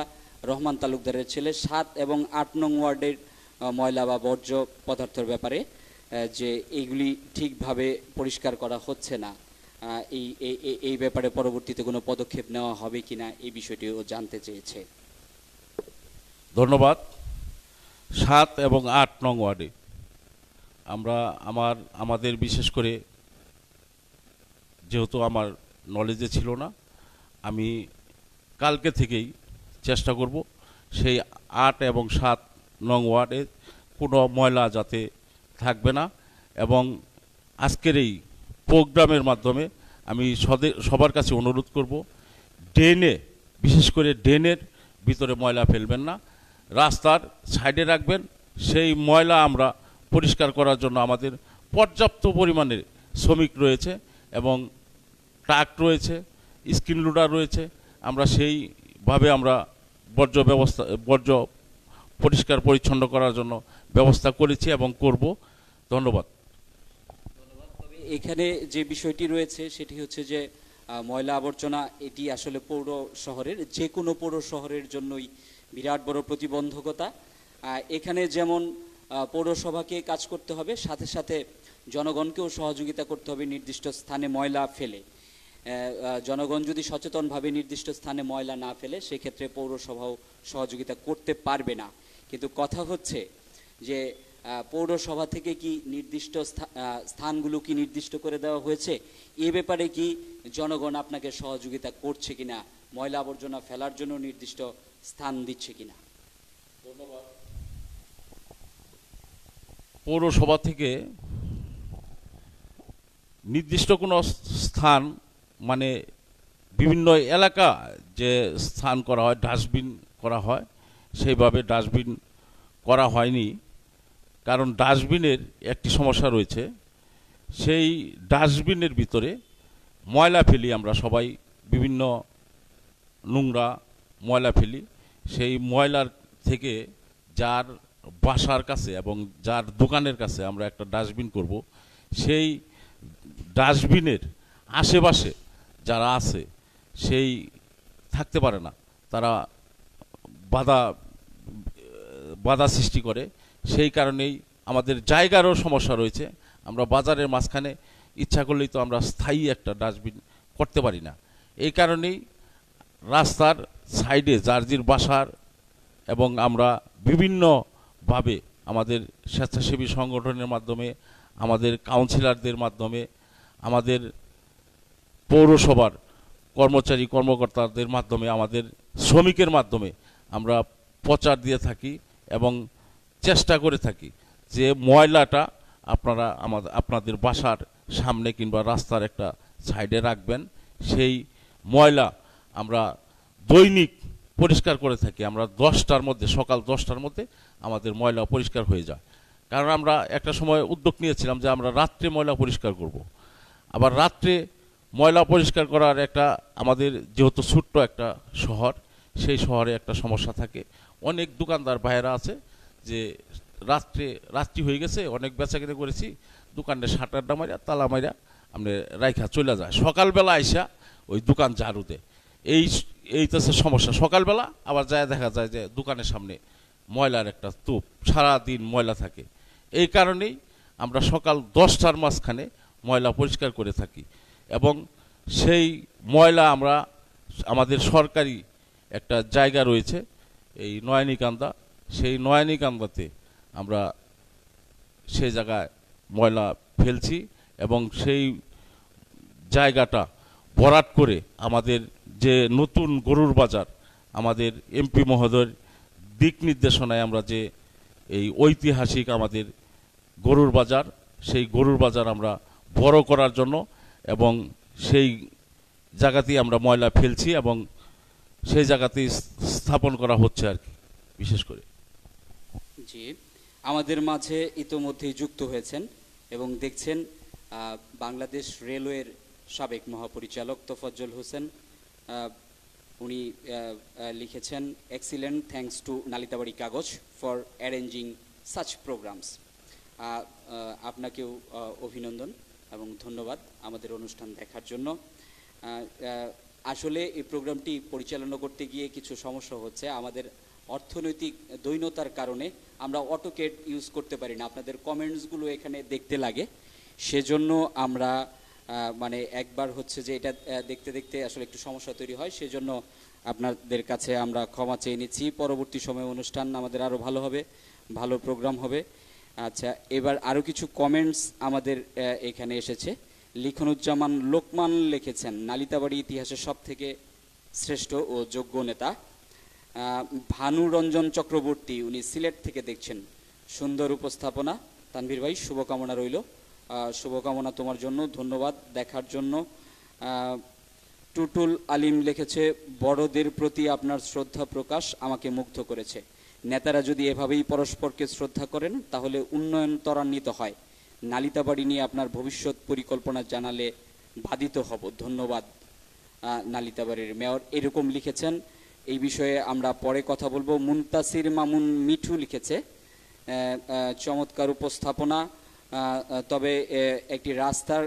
রহমান তালুকদারের ছেলে। 7 এবং 8 নং ওয়ার্ডের ময়লা বা বর্জ্য পদার্থের ব্যাপারে যে এইগুলি ঠিকভাবে পরিষ্কার করা হচ্ছে না, এই ব্যাপারে পরবর্তীতে কোনো পদক্ষেপ নেওয়া হবে কিনা এই বিষয়টিও জানতে চেয়েছে। ধন্যবাদ। 7 এবং 8 নং ওয়ার্ডে আমাদের বিশেষ করে যেহেতু আমার নলেজে ছিল না, আমি কালকে থেকেই চেষ্টা করব সেই 8 এবং 7 নং ওয়ার্ডে কোনো ময়লা যাতে থাকবে না। এবং আজকের এই প্রোগ্রামের মাধ্যমে আমি সবার কাছে অনুরোধ করব, ড্রেনে, বিশেষ করে ড্রেনের ভিতরে ময়লা ফেলবেন না, রাস্তার সাইডে রাখবেন। সেই ময়লা আমরা পরিষ্কার করার জন্য আমাদের পর্যাপ্ত পরিমাণে শ্রমিক রয়েছে এবং ট্রাক রয়েছে, স্ক্রিন লোডার রয়েছে। আমরা সেইভাবে আমরা বর্জ্য পরিষ্কার পরিচ্ছন্ন করার জন্য ব্যবস্থা করেছি এবং করব। ধন্যবাদ। তবে এখানে যে বিষয়টি রয়েছে সেটি হচ্ছে যে ময়লা আবর্জনা এটি আসলে পৌর শহরের যে কোনো পৌর শহরের জন্যই বিরাট বড় প্রতিবন্ধকতা। এখানে যেমন পৌরসভাকে কাজ করতে হবে, সাথে সাথে জনগণকেও সহযোগিতা করতে হবে নির্দিষ্ট স্থানে ময়লা ফেলে। জনগণ যদি সচেতনভাবে নির্দিষ্ট স্থানে ময়লা না ফেলে সেক্ষেত্রে পৌরসভাও সহযোগিতা করতে পারবে না। কিন্তু কথা হচ্ছে যে পৌরসভা থেকে কি নির্দিষ্ট স্থানগুলো কি নির্দিষ্ট করে দেওয়া হয়েছে, এ ব্যাপারে কি জনগণ আপনাকে সহযোগিতা করছে কিনা, ময়লা আবর্জনা ফেলার জন্য নির্দিষ্ট স্থান দিচ্ছে কিনা? ধন্যবাদ। পৌরসভা থেকে নির্দিষ্ট কোনো স্থান মানে বিভিন্ন এলাকা যে স্থান করা হয়, ডাস্টবিন করা হয়, সেইভাবে ডাস্টবিন করা হয়নি। কারণ ডাস্টবিনের একটি সমস্যা রয়েছে, সেই ডাস্টবিনের ভিতরে ময়লা ফেলি আমরা সবাই, বিভিন্ন নোংরা ময়লা ফেলি। সেই ময়লার থেকে যার বাসার কাছে এবং যার দোকানের কাছে আমরা একটা ডাস্টবিন করব, সেই ডাস্টবিনের আশেপাশে যারা আছে সেই থাকতে পারে না, তারা বাধা সৃষ্টি করে। সেই কারণেই আমাদের জায়গারও সমস্যা রয়েছে। আমরা বাজারের মাঝখানে ইচ্ছা করলেই তো আমরা স্থায়ী একটা ডাস্টবিন করতে পারি না। এই কারণেই রাস্তার সাইডে যার বাসার, এবং আমরা বিভিন্নভাবে আমাদের স্বেচ্ছাসেবী সংগঠনের মাধ্যমে, আমাদের কাউন্সিলরদের মাধ্যমে, আমাদের পৌরসভার কর্মচারী কর্মকর্তাদের মাধ্যমে, আমাদের শ্রমিকের মাধ্যমে আমরা প্রচার দিয়ে থাকি এবং চেষ্টা করে থাকি যে ময়লাটা আপনারা আপনাদের বাসার সামনে কিংবা রাস্তার একটা সাইডে রাখবেন। সেই ময়লা আমরা দৈনিক পরিষ্কার করে থাকি। আমরা 10টার মধ্যে, সকাল 10টার মধ্যে আমাদের ময়লা পরিষ্কার হয়ে যায়। কারণ আমরা একটা সময় উদ্যোগ নিয়েছিলাম যে আমরা রাত্রে ময়লা পরিষ্কার করব। আবার রাত্রে ময়লা পরিষ্কার করার একটা, আমাদের যেহেতু ছোট্ট একটা শহর, সেই শহরে একটা সমস্যা থাকে। অনেক দোকানদার ভাইয়েরা আছে যে রাত্রি হয়ে গেছে, অনেক বেচাকেনা করেছি, দোকানের শাটারটা মারিয়া তালা মারিয়া আপনি রাইখা চলে যায়, সকালবেলা আইসা ওই দোকান ঝাড়ু দেয়। এই তো সমস্যা। সকালবেলা আবার যায় দেখা যায় যে দোকানের সামনে ময়লার একটা স্তূপ, সারাদিন ময়লা থাকে। এই কারণেই আমরা সকাল 10টার মাঝখানে ময়লা পরিষ্কার করে থাকি এবং সেই ময়লা আমরা, আমাদের সরকারি একটা জায়গা রয়েছে এই নয়নিকান্দা, সেই নয়নিকান্দাতে আমরা সেই জায়গায় ময়লা ফেলছি এবং সেই জায়গাটা ভরাট করে আমাদের যে নতুন গরুর বাজার, আমাদের এমপি মহোদয়ের দিক নির্দেশনায় আমরা যে এই ঐতিহাসিক আমাদের গরুর বাজার, সেই গরুর বাজার আমরা বড় করার জন্য এবং সেই জায়গাতেই আমরা ময়লা ফেলছি এবং সেই জায়গাতেই স্থাপন করা হচ্ছে আর কি। বিশেষ করে জি, আমাদের মাঝে ইতোমধ্যেই যুক্ত হয়েছেন এবং দেখছেন বাংলাদেশ রেলওয়ের সাবেক মহাপরিচালক তোফাজ্জল হোসেন। উনি লিখেছেন, এক্সিলেন্ট, থ্যাঙ্কস টু নালিতাবাড়ি কাগজ ফর অ্যারেঞ্জিং সাচ প্রোগ্রামস। আপনাকেও অভিনন্দন এবং ধন্যবাদ আমাদের অনুষ্ঠান দেখার জন্য। আসলে এই প্রোগ্রামটি পরিচালনা করতে গিয়ে কিছু সমস্যা হচ্ছে। আমাদের অর্থনৈতিক দৈন্যতার কারণে আমরা অটোকেট ইউজ করতে পারি না, আপনাদের কমেন্টসগুলো এখানে দেখতে লাগে। সেজন্য আমরা মানে একবার হচ্ছে যে এটা দেখতে দেখতে আসলে একটু সমস্যা তৈরি হয়, সেজন্য আপনাদের কাছে আমরা ক্ষমা চেয়ে নিচ্ছি। পরবর্তী সময়ে অনুষ্ঠান আমাদের আরও ভালো হবে, ভালো প্রোগ্রাম হবে। আচ্ছা, এবার আরও কিছু কমেন্টস আমাদের এখানে এসেছে। লিখনুজ্জামান লোকমান লিখেছেন, নালিতাবাড়ি ইতিহাসের সব থেকে শ্রেষ্ঠ ও যোগ্য নেতা। ভানুরঞ্জন চক্রবর্তী, উনি সিলেট থেকে দেখছেন, সুন্দর উপস্থাপনা তানভীর ভাই, শুভকামনা রইল। শুভকামনা তোমার জন্য, ধন্যবাদ দেখার জন্য। টুটুল আলিম লিখেছে, বড়দের প্রতি আপনার শ্রদ্ধা প্রকাশ আমাকে মুগ্ধ করেছে। নেতারা যদি এভাবেই পরস্পরকে শ্রদ্ধা করেন তাহলে উন্নয়ন ত্বরান্বিত হয়। নালিতাবাড়ি নিয়ে আপনার ভবিষ্যৎ পরিকল্পনা জানালে বাধিত হব। ধন্যবাদ নালিতাবাড়ির মেয়র। এরকম লিখেছেন এই বিষয়ে আমরা পরে কথা বলবো। মুনতাসির মামুন মিঠু লিখেছে চমৎকার উপস্থাপনা, তবে একটি রাস্তার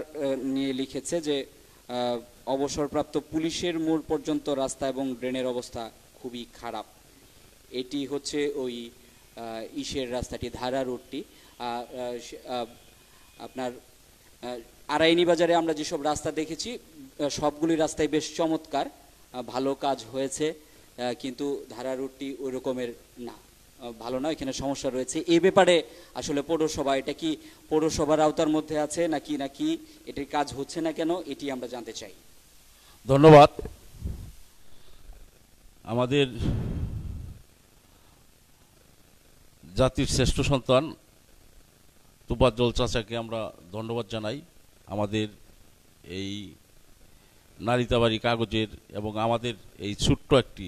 নিয়ে লিখেছে যে অবসরপ্রাপ্ত পুলিশের মোড় পর্যন্ত রাস্তা এবং ড্রেনের অবস্থা খুবই খারাপ। এটি হচ্ছে ওই ইসের রাস্তাটি, ধারা রোডটি। আপনার আড়াইনি বাজারে আমরা যেসব রাস্তা দেখেছি সবগুলি রাস্তায় বেশ চমৎকার, ভালো কাজ হয়েছে, কিন্তু ধারা রোডটি ওই রকমের না, ভালো না, এখানে সমস্যা রয়েছে। এই ব্যাপারে আসলে পৌরসভা, এটা কি পৌরসভার আওতার মধ্যে আছে নাকি এটির কাজ হচ্ছে না কেন, এটি আমরা জানতে চাই। ধন্যবাদ। আমাদের জাতির শ্রেষ্ঠ সন্তান তোফাজ্জল চাচাকে আমরা ধন্যবাদ জানাই আমাদের এই নালিতাবাড়ি কাগজের এবং আমাদের এই ছোট্ট একটি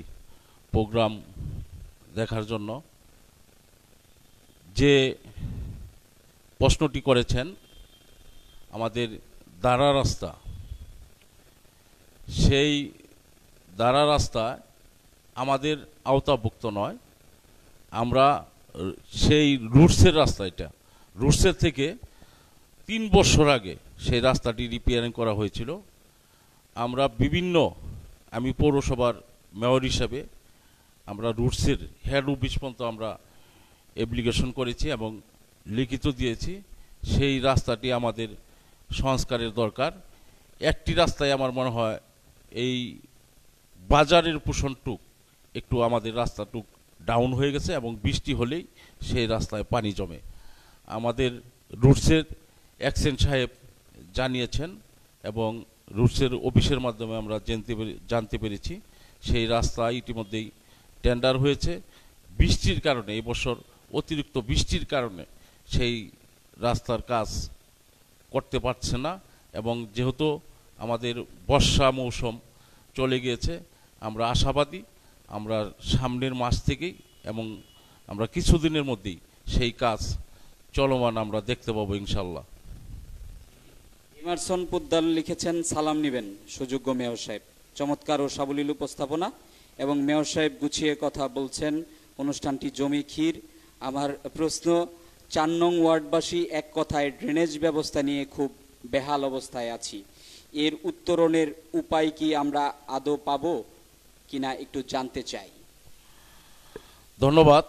প্রোগ্রাম দেখার জন্য। যে প্রশ্নটি করেছেন আমাদের দাঁড়া রাস্তা, সেই দাঁড়া রাস্তা আমাদের আওতাভুক্ত নয়। আমরা সেই রুটসের রাস্তা, এটা রুটসের থেকে 3 বছর আগে সেই রাস্তাটি রিপেয়ারিং করা হয়েছিল। আমরা আমি পৌরসভার মেয়র হিসাবে আমরা রুটসের হেড অফিস পর্যন্ত আমরা অ্যাপ্লিকেশন করেছি এবং লিখিত দিয়েছি। সেই রাস্তাটি আমাদের সংস্কারের দরকার। একটি রাস্তায় আমার মনে হয় এই বাজারের পোষণটুক একটু আমাদের রাস্তাটুক ডাউন হয়ে গেছে এবং বৃষ্টি হলেই সেই রাস্তায় পানি জমে। আমাদের রুটসের এক্সেন সাহেব জানিয়েছেন এবং রুটসের অফিসের মাধ্যমে আমরা জানতে পেরেছি সেই রাস্তা ইতিমধ্যেই টেন্ডার হয়েছে। বৃষ্টির কারণে, এবছর অতিরিক্ত বৃষ্টির কারণে সেই রাস্তার কাজ করতে পারছে না এবং যেহেতু আমাদের বর্ষা মৌসুম চলে গিয়েছে, আমরা আশাবাদী আমরা সামনের মাস থেকেই এবং আমরা কিছুদিনের মধ্যেই সেই কাজ চলমান আমরা দেখতে পাবো ইনশাল্লাহ। ইমারসন পোদ্দার লিখেছেন সালাম নিবেন সুযোগ্য মেয়র সাহেব, চমৎকার ও সাবলীল উপস্থাপনা এবং মেয়র সাহেব গুছিয়ে কথা বলছেন, অনুষ্ঠানটি জমি ক্ষীর। আমার প্রশ্ন, 4 নং ওয়ার্ডবাসী এক কথায় ড্রেনেজ ব্যবস্থা নিয়ে খুব বেহাল অবস্থায় আছি, এর উত্তরণের উপায় কি আমরা আদৌ পাবো কিনা একটু জানতে চাই। ধন্যবাদ।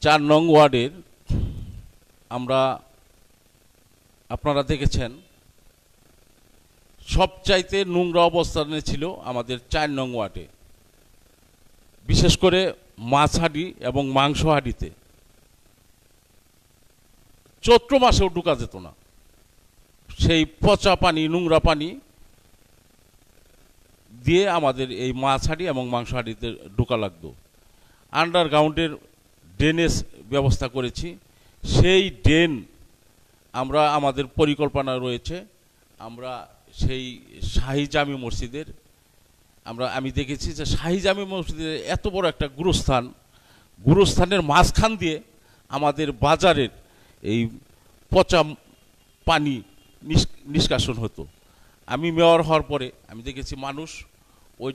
4 নং ওয়ার্ডের আপনারা দেখেছেন সবচাইতে নোংরা অবস্থানে ছিল আমাদের 4 নং ওয়ার্ডে, বিশেষ করে মাছ হাঁড়ি এবং মাংস হাঁড়িতে চৈত্র মাসেও ঢুকা যেত না। সেই পচা পানি, নোংরা পানি দিয়ে আমাদের এই মাছ হাঁড়ি এবং মাংস হাঁড়িতে ঢোকা লাগতো। আন্ডারগ্রাউন্ডের ড্রেনেজ ব্যবস্থা করেছি। সেই ড্রেন আমাদের পরিকল্পনা রয়েছে। আমরা সেই শাহী জামি মসজিদের আমি দেখেছি যে শাহী জামি মসজিদের এত বড় একটা গুরুস্থানের মাঝখান দিয়ে আমাদের বাজারের এই পচা পানি নিষ্কাশন হতো। আমি মেয়র হওয়ার পরে আমি দেখেছি মানুষ ওই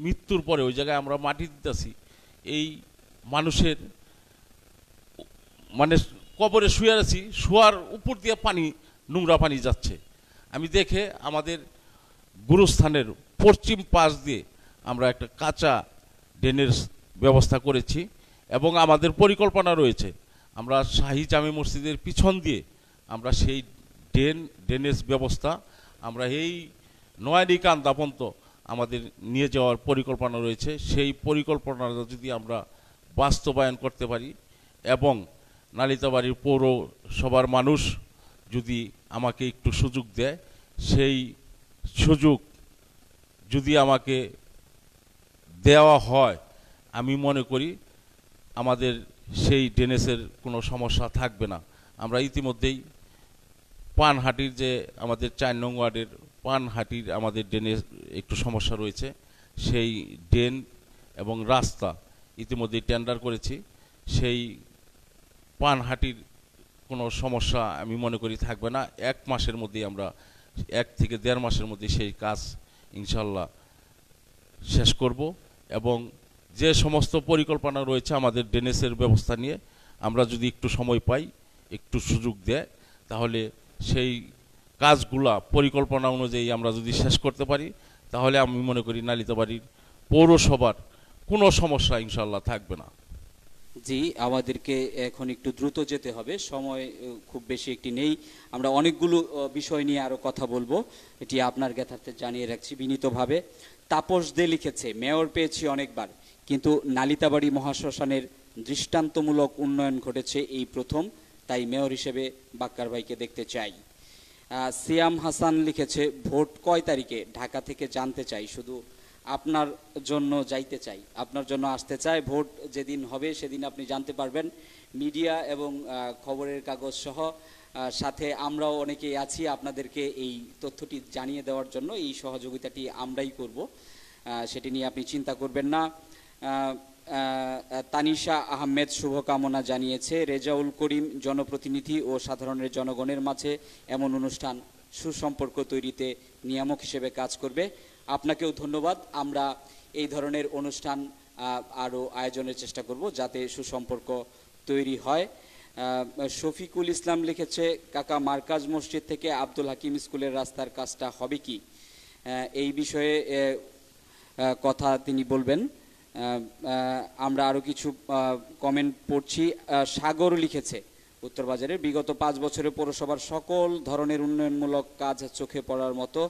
মৃত্যুর পরে ওই জায়গায় আমরা মাটি দিতেছি, এই মানুষের মানে কবরে শুয়ে আছি, শোয়ার উপর দিয়ে নোংরা পানি যাচ্ছে। আমি দেখে আমাদের গুরুস্থানের পশ্চিম পাশ দিয়ে আমরা একটা কাঁচা ড্রেনের ব্যবস্থা করেছি এবং আমাদের পরিকল্পনা রয়েছে আমরা শাহী জামি মসজিদের পিছন দিয়ে আমরা সেই ড্রেনেজ ব্যবস্থা আমরা এই নয়ানীকান্দা পর্যন্ত আমাদের নিয়ে যাওয়ার পরিকল্পনা রয়েছে। সেই পরিকল্পনাটা যদি আমরা বাস্তবায়ন করতে পারি এবং নালিতাবাড়ির পৌরসভার মানুষ যদি আমাকে একটু সুযোগ দেয়, সেই সুযোগ যদি আমাকে দেওয়া হয়, আমি মনে করি আমাদের সেই ড্রেনেজের কোনো সমস্যা থাকবে না। আমরা ইতিমধ্যেই পানহাটির যে আমাদের 4 নং ওয়ার্ডের পানহাটির আমাদের ড্রেনের একটু সমস্যা রয়েছে, সেই ড্রেন এবং রাস্তা ইতিমধ্যেই টেন্ডার করেছি। সেই পানহাটির কোনো সমস্যা আমি মনে করি থাকবে না। 1 মাসের মধ্যেই আমরা 1 থেকে 1.5 মাসের মধ্যে সেই কাজ ইনশাল্লাহ শেষ করব এবং যে সমস্ত পরিকল্পনা রয়েছে আমাদের ড্রেনেজের ব্যবস্থা নিয়ে আমরা যদি একটু সময় পাই, একটু সুযোগ দেয়, তাহলে সেই কাজগুলা পরিকল্পনা অনুযায়ী আমরা যদি শেষ করতে পারি, তাহলে আমি মনে করি নালিতাবাড়ির পৌরসভার কোনো সমস্যা ইনশাল্লাহ থাকবে না। জি, আমাদেরকে এখন একটু দ্রুত যেতে হবে, সময় খুব বেশি একটি নেই। আমরা অনেকগুলো বিষয় নিয়ে আরো কথা বলবো, এটি আপনার জ্ঞাতার্থে জানিয়ে রাখছি বিনীতভাবে। তাপস দে লিখেছে, মেয়র পেয়েছি অনেকবার, কিন্তু নালিতাবাড়ি মহাশ্মশানের দৃষ্টান্তমূলক উন্নয়ন ঘটেছে এই প্রথম, তাই মেয়র হিসেবে বাক্কার ভাইকে দেখতে চাই। সিয়াম হাসান লিখেছে, ভোট কয় তারিখে? ঢাকা থেকে জানতে চাই, শুধু আপনার জন্য যাইতে চাই, আপনার জন্য আসতে চাই। ভোট যেদিন হবে সেদিন আপনি জানতে পারবেন। মিডিয়া এবং খবরের কাগজ সহ সাথে আমরাও অনেকেই আছি আপনাদেরকে এই তথ্যটি জানিয়ে দেওয়ার জন্য। এই সহযোগিতাটি আমরাই করব, সেটি নিয়ে আপনি চিন্তা করবেন না। তানিশা আহমেদ শুভকামনা জানিয়েছে। রেজাউল করিম, জনপ্রতিনিধি ও সাধারণের জনগণের মাঝে এমন অনুষ্ঠান সুসম্পর্ক তৈরিতে নিয়ামক হিসেবে কাজ করবে। আপনাকেও ধন্যবাদ। আমরা এই ধরনের অনুষ্ঠান আরও আয়োজনের চেষ্টা করব যাতে সুসম্পর্ক তৈরি হয়। শফিকুল ইসলাম লিখেছে, কাকা মার্কাজ মসজিদ থেকে আব্দুল হাকিম স্কুলের রাস্তার কাজটা হবে কি? এই বিষয়ে কথা তিনি বলবেন। আমরা আরও কিছু কমেন্ট পড়ছি। সাগর লিখেছে, উত্তরবাজারের বিগত 5 বছরে পৌরসভার সকল ধরনের উন্নয়নমূলক কাজ চোখে পড়ার মতো,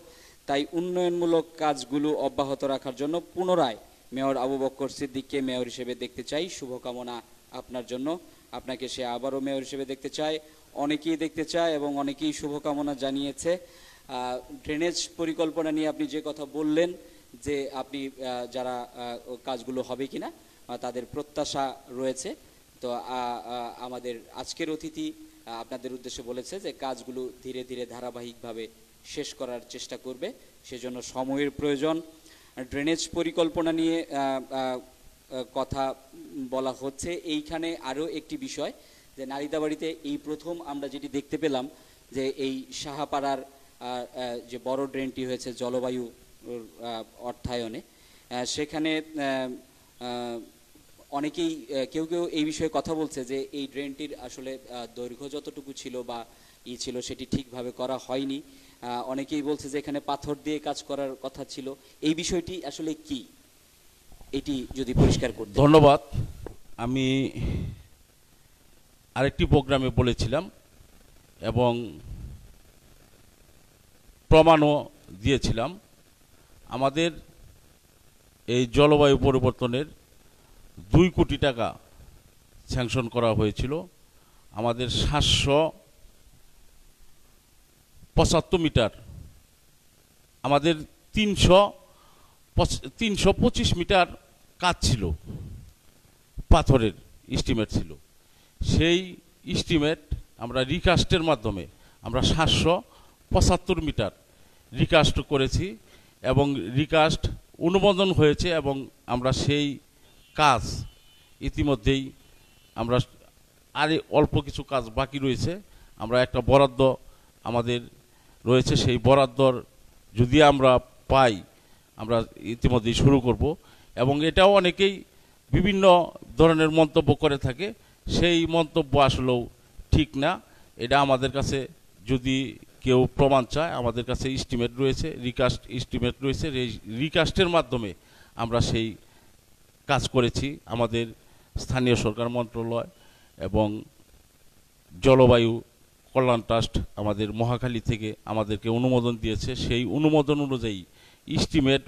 তাই উন্নয়নমূলক কাজগুলো অব্যাহত রাখার জন্য পুনরায় মেয়র আবু বক্কর সিদ্দিককে মেয়র হিসেবে দেখতে চাই। শুভকামনা আপনার জন্য, আপনাকে সে আবারও মেয়র হিসেবে দেখতে চায়। অনেকেই দেখতে চায় এবং অনেকেই শুভকামনা জানিয়েছে। ড্রেনেজ পরিকল্পনা নিয়ে আপনি যে কথা বললেন, যে আপনি যারা কাজগুলো হবে কিনা তাদের প্রত্যাশা রয়েছে, তো আমাদের আজকের অতিথি আপনাদের উদ্দেশ্যে বলেছে যে কাজগুলো ধীরে ধীরে ধারাবাহিকভাবে শেষ করার চেষ্টা করবে, সেজন্য সময়ের প্রয়োজন। ড্রেনেজ পরিকল্পনা নিয়ে কথা বলা হচ্ছে। এইখানে আরও একটি বিষয়, যে নালিতাবাড়িতে এই প্রথম আমরা যেটি দেখতে পেলাম, যে এই সাহাপাড়ার যে বড় ড্রেনটি হয়েছে জলবায়ু অর্থায়নে, সেখানে অনেকেই কেউ কেউ এই বিষয়ে কথা বলছে যে এই ড্রেনটির আসলে দৈর্ঘ্য যতটুকু ছিল বা ছিল সেটি ঠিকভাবে করা হয়নি। অনেকেই বলছে যে এখানে পাথর দিয়ে কাজ করার কথা ছিল। এই বিষয়টি আসলে কি, এটি যদি পরিষ্কার করতে। ধন্যবাদ। আমি আরেকটি প্রোগ্রামে বলেছিলাম এবং প্রমাণও দিয়েছিলাম, আমাদের এই জলবায়ু পরিবর্তনের 2 কোটি টাকা স্যাংশন করা হয়েছিল। আমাদের 775 মিটার, আমাদের 325 মিটার কাজ ছিল, পাথরের এস্টিমেট ছিল। সেই এস্টিমেট আমরা রিকাস্টের মাধ্যমে আমরা 775 মিটার রিকাস্ট করেছি এবং রিকাস্ট অনুমোদন হয়েছে এবং আমরা সেই কাজ ইতিমধ্যেই আমরা আর অল্প কিছু কাজ বাকি রয়েছে। আমরা একটা বরাদ্দ আমাদের রয়েছে, সেই বরাদ্দর যদি আমরা পাই আমরা ইতিমধ্যেই শুরু করব। এবং এটাও অনেকেই বিভিন্ন ধরনের মন্তব্য করে থাকে, সেই মন্তব্য আসলেও ঠিক না। এটা আমাদের কাছে যদি কেউ প্রমাণ চায়, আমাদের কাছে এস্টিমেট রয়েছে, রিকাস্ট এস্টিমেট রয়েছে। রিকাস্টের মাধ্যমে আমরা সেই কাজ করেছি। আমাদের স্থানীয় সরকার মন্ত্রণালয় এবং জলবায়ু কল্যাণ ট্রাস্ট আমাদের মহাখালী থেকে আমাদেরকে অনুমোদন দিয়েছে। সেই অনুমোদন অনুযায়ী এস্টিমেট,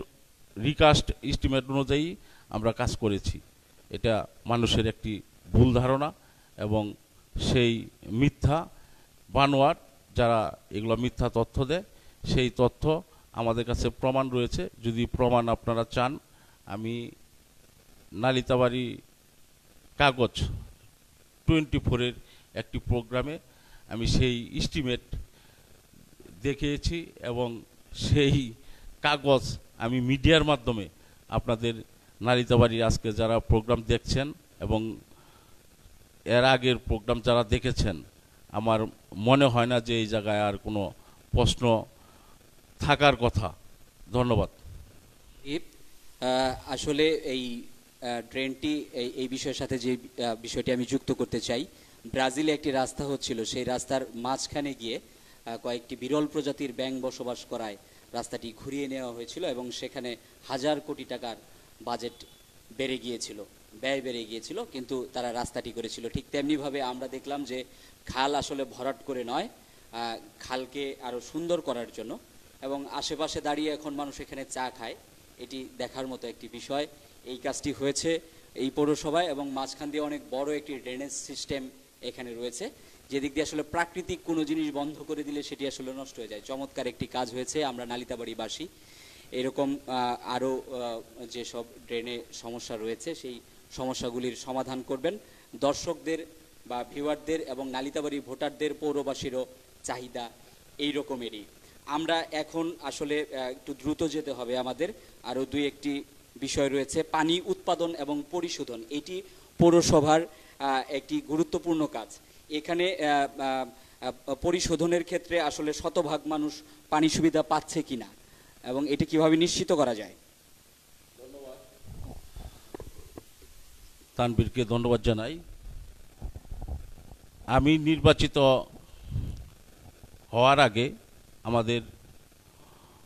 রিকাস্ট এস্টিমেট অনুযায়ী আমরা কাজ করেছি। এটা মানুষের একটি ভুল ধারণা এবং সেই মিথ্যা বানোয়াট যারা এগুলো মিথ্যা তথ্য দেয়, সেই তথ্য আমাদের কাছে প্রমাণ রয়েছে। যদি প্রমাণ আপনারা চান, আমি নালিতাবাড়ি কাগজ 24-এর একটি প্রোগ্রামে আমি সেই এস্টিমেট দেখিয়েছি এবং সেই কাগজ আমি মিডিয়ার মাধ্যমে আপনাদের নালিতাবাড়ির আজকে যারা প্রোগ্রাম দেখছেন এবং এর আগের প্রোগ্রাম যারা দেখেছেন, আমার মনে হয় না যে এই জায়গায় আর কোনো প্রশ্ন থাকার কথা। ধন্যবাদ। আসলে এই ড্রেনটি এই বিষয়ের সাথে যে বিষয়টি আমি যুক্ত করতে চাই, ব্রাজিলে একটি রাস্তা হচ্ছিল, সেই রাস্তার মাঝখানে গিয়ে কয়েকটি বিরল প্রজাতির ব্যাঙ বসবাস করায় রাস্তাটি ঘুরিয়ে নেওয়া হয়েছিল এবং সেখানে হাজার কোটি টাকার বাজেট বেড়ে গিয়েছিল, ব্যয় বেড়ে গিয়েছিল, কিন্তু তারা রাস্তাটি করেছিল। ঠিক তেমনিভাবে আমরা দেখলাম যে খাল আসলে ভরাট করে নয়, খালকে আরও সুন্দর করার জন্য, এবং আশেপাশে দাঁড়িয়ে এখন মানুষ এখানে চা খায়, এটি দেখার মতো একটি বিষয়। এই কাজটি হয়েছে এই পৌরসভায় এবং মাঝখান দিয়ে অনেক বড় একটি ড্রেনেজ সিস্টেম এখানে রয়েছে, যেদিক দিয়ে আসলে প্রাকৃতিক কোনো জিনিস বন্ধ করে দিলে সেটি আসলে নষ্ট হয়ে যায়। চমৎকার একটি কাজ হয়েছে। আমরা নালিতাবাড়িবাসী এরকম আরও যেসব ড্রেনে সমস্যা রয়েছে সেই সমস্যাগুলির সমাধান করবেন। দর্শকদের বা ভিউয়ারদের এবং নালিতাবাড়ি ভোটারদের, পৌরবাসীরও চাহিদা এই রকমেরই। আমরা এখন আসলে একটু দ্রুত যেতে হবে আমাদের, আরও দুই একটি বিষয় রয়েছে। পানি উৎপাদন এবং পরিশোধন, এটি পৌরসভার একটি গুরুত্বপূর্ণ কাজ। এখানে পরিশোধনের ক্ষেত্রে আসলে শতভাগ মানুষ পানি সুবিধা পাচ্ছে কিনা এবং এটি কিভাবে নিশ্চিত করা যায়। তানভীরকে ধন্যবাদ জানাই। আমি নির্বাচিত হওয়ার আগে আমাদের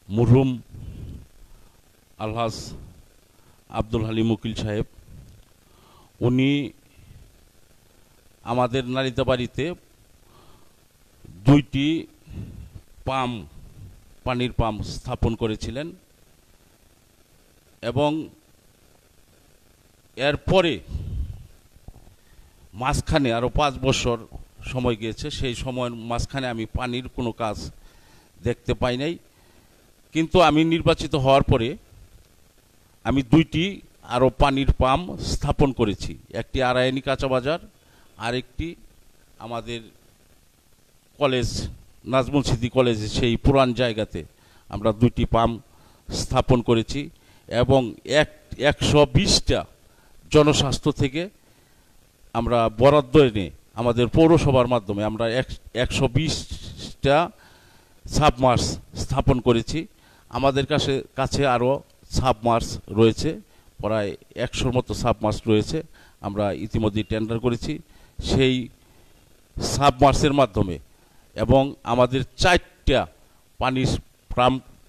মরহুম আলহাজ আব্দুল হালিম উকিল সাহেব, উনি আমাদের নালিতাবাড়িতে দুইটি পানির পাম্প স্থাপন করেছিলেন এবং এরপরে মাঝখানে আরও 5 বছর সময় গিয়েছে। সেই সময়ের মাঝখানে আমি পানির কোনো কাজ দেখতে পাই নাই, কিন্তু আমি নির্বাচিত হওয়ার পরে আমি দুইটি আরও পানির পাম্প স্থাপন করেছি। একটি আড়াইনি কাঁচা বাজার, আরেকটি আমাদের কলেজ নাজমুল সিদ্দিক কলেজে সেই পুরান জায়গাতে আমরা দুইটি পাম্প স্থাপন করেছি এবং 120টা জনস্বাস্থ্য থেকে আমরা বরাদ্দ এনে আমাদের পৌরসভার মাধ্যমে আমরা 120টা সাবমার্স স্থাপন করেছি। আমাদের কাছে আরও সাবমার্স রয়েছে, প্রায় 100-র মতো সাবমার্স রয়েছে। আমরা ইতিমধ্যে টেন্ডার করেছি সেই সাবমার্সের মাধ্যমে, এবং আমাদের 4টা পানির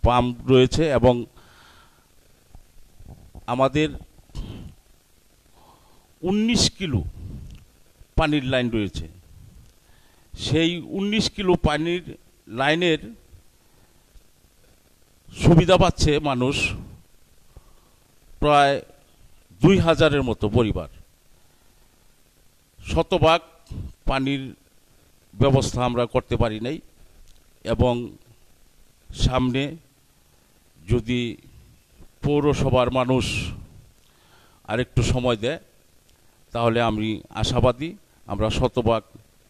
পাম্প রয়েছে এবং আমাদের 19 কিলো পানির লাইন রয়েছে। সেই 19 কিলো পানির লাইনের সুবিধা পাচ্ছে মানুষ প্রায় 2000-এর মতো পরিবার। শতভাগ পানির ব্যবস্থা আমরা করতে পারি নাই, এবং সামনে যদি পৌরসভার মানুষ আরেকটু সময় দেয় তাহলে আমি আশাবাদী আমরা শতভাগ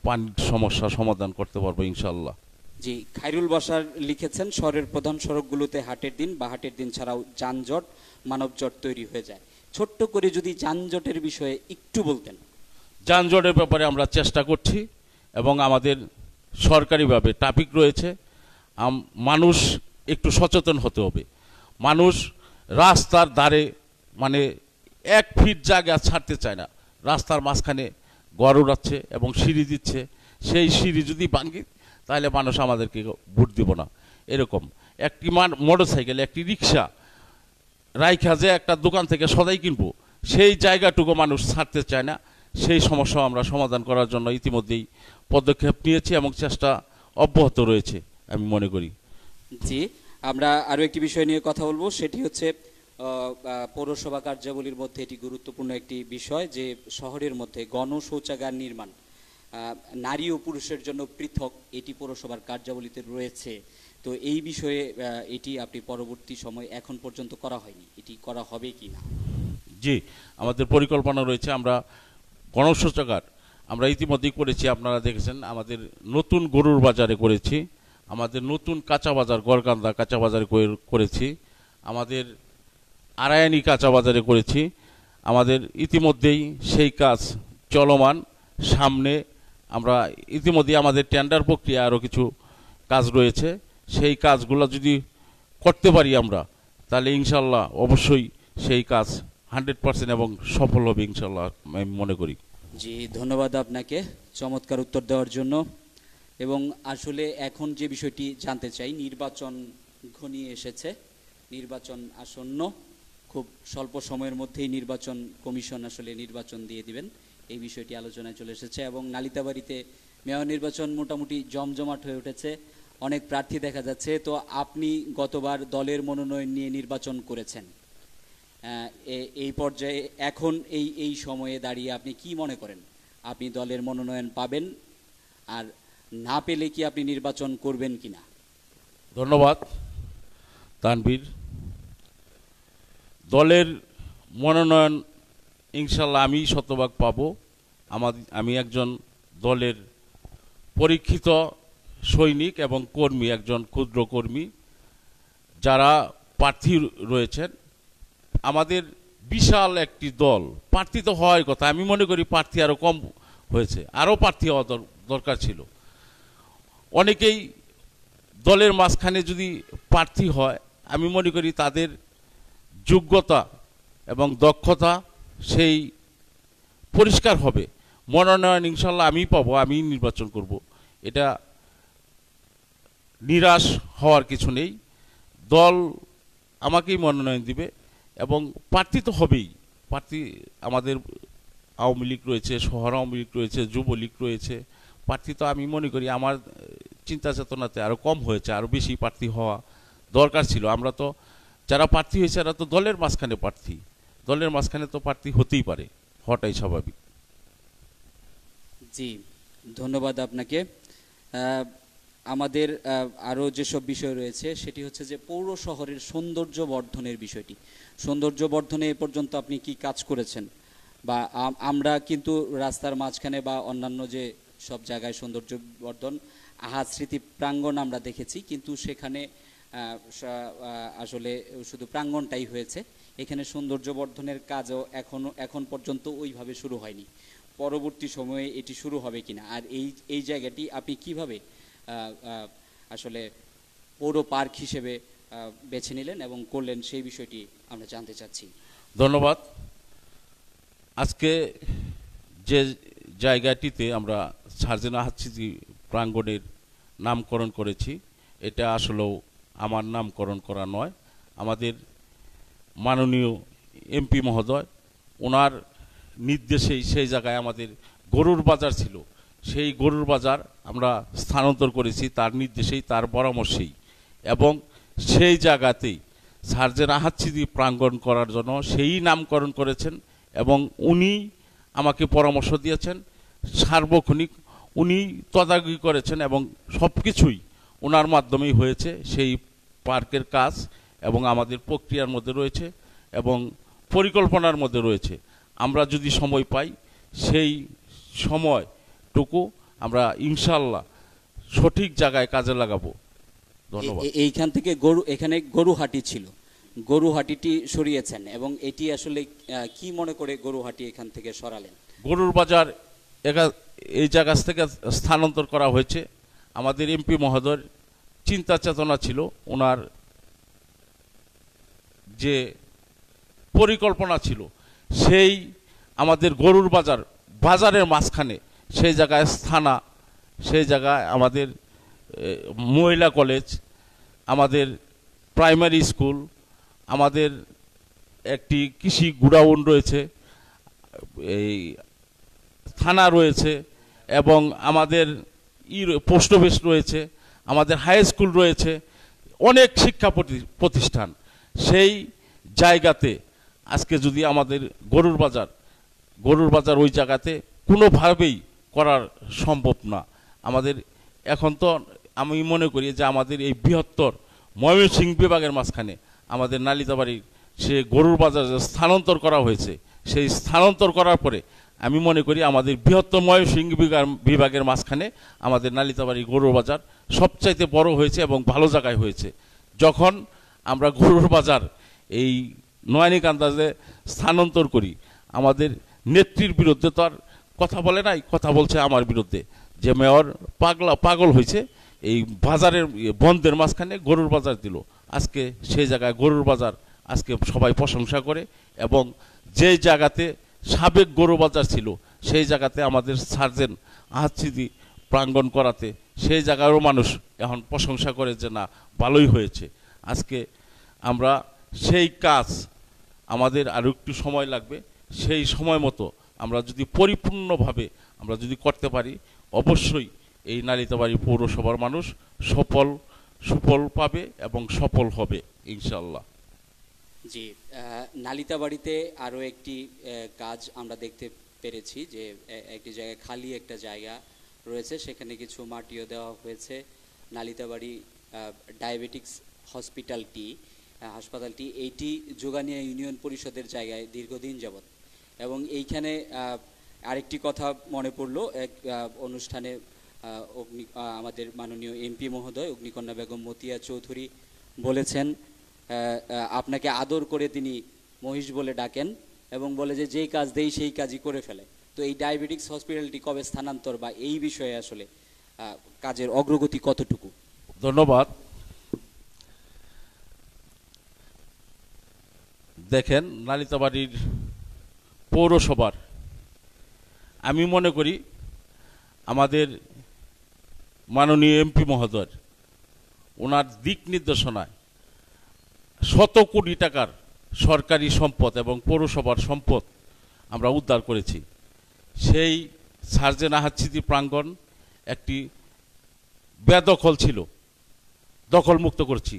পানির সমস্যা সমাধান করতে পারবো ইনশাল্লাহ। জি, খায়রুল বাশার লিখেছেন, শহরের প্রধান সড়কগুলোতে হাটের দিন বা হাটের দিন ছাড়াও যানজট, মানবজট তৈরি হয়ে যায়। ছোট্ট করে যদি যানজটের বিষয়ে একটু বলতেন। যানজটের ব্যাপারে আমরা চেষ্টা করছি এবং আমাদের সরকারিভাবে ট্রাফিক রয়েছে। মানুষ একটু সচেতন হতে হবে। মানুষ রাস্তার ধারে মানে 1 ফিট জায়গা ছাড়তে চায় না, রাস্তার মাঝখানে ঘর উড়াচ্ছে এবং সিঁড়ি দিচ্ছে। সেই সিঁড়ি যদি ভাঙি তাহলে মানুষ আমাদেরকে ভোট দিব না। এরকম একটি মোটরসাইকেল, একটি রিক্সা রাইখা যে একটা দোকান থেকে সদাই কিনবো, সেই জায়গাটুকু মানুষ ছাড়তে চায় না। সেই সমস্যা আমরা সমাধান করার জন্য ইতিমধ্যেই পদক্ষেপ নিয়েছি এবং চেষ্টা অব্যাহত রয়েছে আমি মনে করি। জি, আমরা আরও একটি বিষয় নিয়ে কথা বলবো, সেটি হচ্ছে পৌরসভা কার্যাবলীর মধ্যে এটি গুরুত্বপূর্ণ একটি বিষয় যে শহরের মধ্যে গণশৌচাগার নির্মাণ, নারী ও পুরুষের জন্য পৃথক, এটি পৌরসভার কার্যাবলীতে রয়েছে। তো এই বিষয়ে এটি আপনি পরবর্তী সময় এখন পর্যন্ত করা হয়নি, এটি করা হবে কি না? জি, আমাদের পরিকল্পনা রয়েছে। আমরা গণশৌচাগার আমরা ইতিমধ্যেই করেছি, আপনারা দেখেছেন। আমাদের নতুন গরুর বাজারে করেছি, আমাদের নতুন কাঁচা বাজার গড়কান্দা কাঁচা বাজারে করেছি, আমাদের আড়াইনি কাঁচা বাজারে করেছি। আমাদের ইতিমধ্যেই সেই কাজ চলমান। সামনে আমরা ইতিমধ্যেই আমাদের টেন্ডার প্রক্রিয়া আরও কিছু কাজ রয়েছে। সেই কাজগুলো যদি করতে পারি আমরা, তাহলে ইনশাল্লাহ অবশ্যই সেই কাজ 100% এবং সফল হবে ইনশাল্লাহ আমি মনে করি। জি, ধন্যবাদ আপনাকে চমৎকার উত্তর দেওয়ার জন্য। এবং আসলে এখন যে বিষয়টি জানতে চাই, নির্বাচন ঘনিয়ে এসেছে, নির্বাচন আসন্ন, খুব স্বল্প সময়ের মধ্যেই নির্বাচন কমিশন আসলে নির্বাচন দিয়ে দিবেন, এই বিষয়টি আলোচনায় চলে এসেছে এবং নালিতাবাড়িতে মেয়র নির্বাচন মোটামুটি জমজমাট হয়ে উঠেছে, অনেক প্রার্থী দেখা যাচ্ছে। তো আপনি গতবার দলের মনোনয়ন নিয়ে নির্বাচন করেছেন, এই পর্যায়ে এখন এই সময়ে দাঁড়িয়ে আপনি কি মনে করেন, আপনি দলের মনোনয়ন পাবেন, আর না পেলে কি আপনি নির্বাচন করবেন কিনা? ধন্যবাদ তানভীর। দলের মনোনয়ন ইনশাল্লাহ আমি শতভাগ পাবো। আমি একজন দলের পরীক্ষিত সৈনিক এবং কর্মী, একজন ক্ষুদ্র কর্মী। যারা প্রার্থী রয়েছেন, আমাদের বিশাল একটি দল, প্রার্থী তো হওয়ার কথা, আমি মনে করি প্রার্থী আরও কম হয়েছে, আরও প্রার্থী হওয়া দরকার ছিল। অনেকেই দলের মাঝখানে যদি প্রার্থী হয়, আমি মনে করি তাদের যোগ্যতা এবং দক্ষতা সেই পরিষ্কার হবে। মনোনয়ন ইনশাল্লাহ আমি পাবো, আমি নির্বাচন করব, এটা নিরাশ হওয়ার কিছু নেই। দল আমাকেই মনোনয়ন দিবে এবং প্রার্থী তো হবেই। প্রার্থী আমাদের আওয়ামী লীগ রয়েছে, শহর আওয়ামী লীগ রয়েছে, যুবলীগ রয়েছে। প্রার্থী তো আমি মনে করি আমার চিন্তা চেতনাতে আরও কম হয়েছে, আরও বেশি প্রার্থী হওয়া দরকার ছিল। আমরা তো যারা প্রার্থী হয়েছে এরা তো দলের মাঝখানে প্রার্থী, দলের মাঝখানে তো প্রার্থী হতেই পারে, হওয়াটাই স্বাভাবিক। জি, ধন্যবাদ আপনাকে। আমাদের আরও যেসব বিষয় রয়েছে সেটি হচ্ছে যে পৌর শহরের সৌন্দর্য বর্ধনের বিষয়টি। সৌন্দর্য বর্ধনে এ পর্যন্ত আপনি কি কাজ করেছেন? বা আমরা কিন্তু রাস্তার মাঝখানে বা অন্যান্য যে সব জায়গায় সৌন্দর্য বর্ধন, আহাদ স্মৃতি প্রাঙ্গণ আমরা দেখেছি, কিন্তু সেখানে আসলে শুধু প্রাঙ্গণটাই হয়েছে, এখানে সৌন্দর্য বর্ধনের কাজও এখন পর্যন্ত ওইভাবে শুরু হয়নি। পরবর্তী সময়ে এটি শুরু হবে কিনা, আর এই জায়গাটি আপনি কিভাবে আসলে পৌর পার্ক হিসেবে বেছে নিলেন এবং করলেন, সেই বিষয়টি আমরা জানতে চাচ্ছি। ধন্যবাদ। আজকে যে জায়গাটিতে আমরা সার্জেনা আহাদ স্মৃতি প্রাঙ্গণের নামকরণ করেছি, এটা আসলেও আমার নামকরণ করা নয়, আমাদের মাননীয় এমপি মহোদয় ওনার নির্দেশেই সেই জায়গায় আমাদের গরুর বাজার ছিল, সেই গরুর বাজার আমরা স্থানান্তর করেছি তার নির্দেশেই, তার পরামর্শেই, এবং সেই জায়গাতেই সার্জেনা আহাদ স্মৃতি প্রাঙ্গণ করার জন্য সেই নামকরণ করেছেন এবং উনি আমাকে পরামর্শ দিয়েছেন, সার্বক্ষণিক উনি তদারকি করেছেন এবং সব কিছুই ওনার মাধ্যমেই হয়েছে। সেই পার্কের কাজ এবং আমাদের প্রক্রিয়ার মধ্যে রয়েছে এবং পরিকল্পনার মধ্যে রয়েছে। আমরা যদি সময় পাই সেই সময়টুকু আমরা ইনশাল্লাহ সঠিক জায়গায় কাজে লাগাবো। ধন্যবাদ। এইখান থেকে এখানে গরুহাটি ছিল, গরুহাটিটি সরিয়েছেন এবং এটি আসলে কি মনে করে গরুহাটি এখান থেকে সরালেন? গরুর বাজার এই জায়গা থেকে স্থানান্তর করা হয়েছে, আমাদের এমপি মহোদয়ের চিন্তা চেতনা ছিল, ওনার যে পরিকল্পনা ছিল, সেই আমাদের গরুর বাজারের মাঝখানে সেই জায়গায় স্থানা, সেই জায়গায় আমাদের মহিলা কলেজ, আমাদের প্রাইমারি স্কুল, আমাদের একটি কৃষি গুডাউন রয়েছে, এই থানা রয়েছে এবং আমাদের পোস্ট অফিস রয়েছে, আমাদের হাই স্কুল রয়েছে, অনেক শিক্ষা প্রতিষ্ঠান। সেই জায়গাতে আজকে যদি আমাদের গরুর বাজার ওই জায়গাতে কোনোভাবেই করার সম্ভব না। আমাদের এখন তো আমি মনে করি যে আমাদের এই বৃহত্তর ময়মনসিংহ বিভাগের মাঝখানে আমাদের নালিতাবাড়ির সে গরুর বাজার স্থানান্তর করা হয়েছে, সেই স্থানান্তর করার পরে আমি মনে করি আমাদের বৃহত্তর ময়মনসিংহ বিভাগের মাঝখানে আমাদের নালিতাবাড়ি গরুর বাজার সবচাইতে বড় হয়েছে এবং ভালো জায়গায় হয়েছে। যখন আমরা গরুর বাজার এই নয়নিকান্দাজে স্থানান্তর করি, আমাদের নেত্রীর বিরুদ্ধে তো আর কথা বলে নাই, কথা বলছে আমার বিরুদ্ধে, যে মেয়র পাগল হয়েছে, এই বাজারের বন্ধের মাঝখানে গরুর বাজার দিল। আজকে সেই জায়গায় গরুর বাজার আজকে সবাই প্রশংসা করে। এবং যেই জায়গাতে সাবেক গরুবাজার ছিল সেই জায়গাতে আমাদের সার্জেন আহাদ স্মৃতি প্রাঙ্গণ করাতে সেই জায়গারও মানুষ এখন প্রশংসা করে যে না, ভালোই হয়েছে। আজকে আমরা সেই কাজ, আমাদের আরও একটু সময় লাগবে, সেই সময় মতো আমরা যদি পরিপূর্ণভাবে আমরা যদি করতে পারি, অবশ্যই এই নালিতাবাড়ি পৌরসভার মানুষ সুফল পাবে এবং সফল হবে ইনশাল্লাহ। জি, নালিতাবাড়িতে আরও একটি কাজ আমরা দেখতে পেরেছি যে একটি জায়গায় খালি একটা জায়গা রয়েছে, সেখানে কিছু মাটিও দেওয়া হয়েছে। নালিতাবাড়ি ডায়াবেটিক্স হাসপাতালটি এইটি যোগানিয়া ইউনিয়ন পরিষদের জায়গায় দীর্ঘদিন যাবৎ। এবং এইখানে আরেকটি কথা মনে পড়লো, এক অনুষ্ঠানে আমাদের মাননীয় এমপি মহোদয় অগ্নিকন্যা বেগম মতিয়া চৌধুরী বলেছেন আপনাকে আদর করে তিনি মহিষ বলে ডাকেন এবং বলে যে যেই কাজ দেই সেই কাজই করে ফেলে। তো এই ডায়াবেটিক্স হসপিটালটি কবে স্থানান্তর বা এই বিষয়ে আসলে কাজের অগ্রগতি কতটুকু? ধন্যবাদ। দেখেন, নালিতাবাড়ির পৌরসভার আমি মনে করি আমাদের মাননীয় এমপি মহোদয় ওনার দিক নির্দেশনায় শত কোটি টাকার সরকারি সম্পদ এবং পৌরসভার সম্পদ আমরা উদ্ধার করেছি। সেই সার্জেন আহাদ স্মৃতি প্রাঙ্গণ একটি বেদখল ছিল, দখলমুক্ত করছি।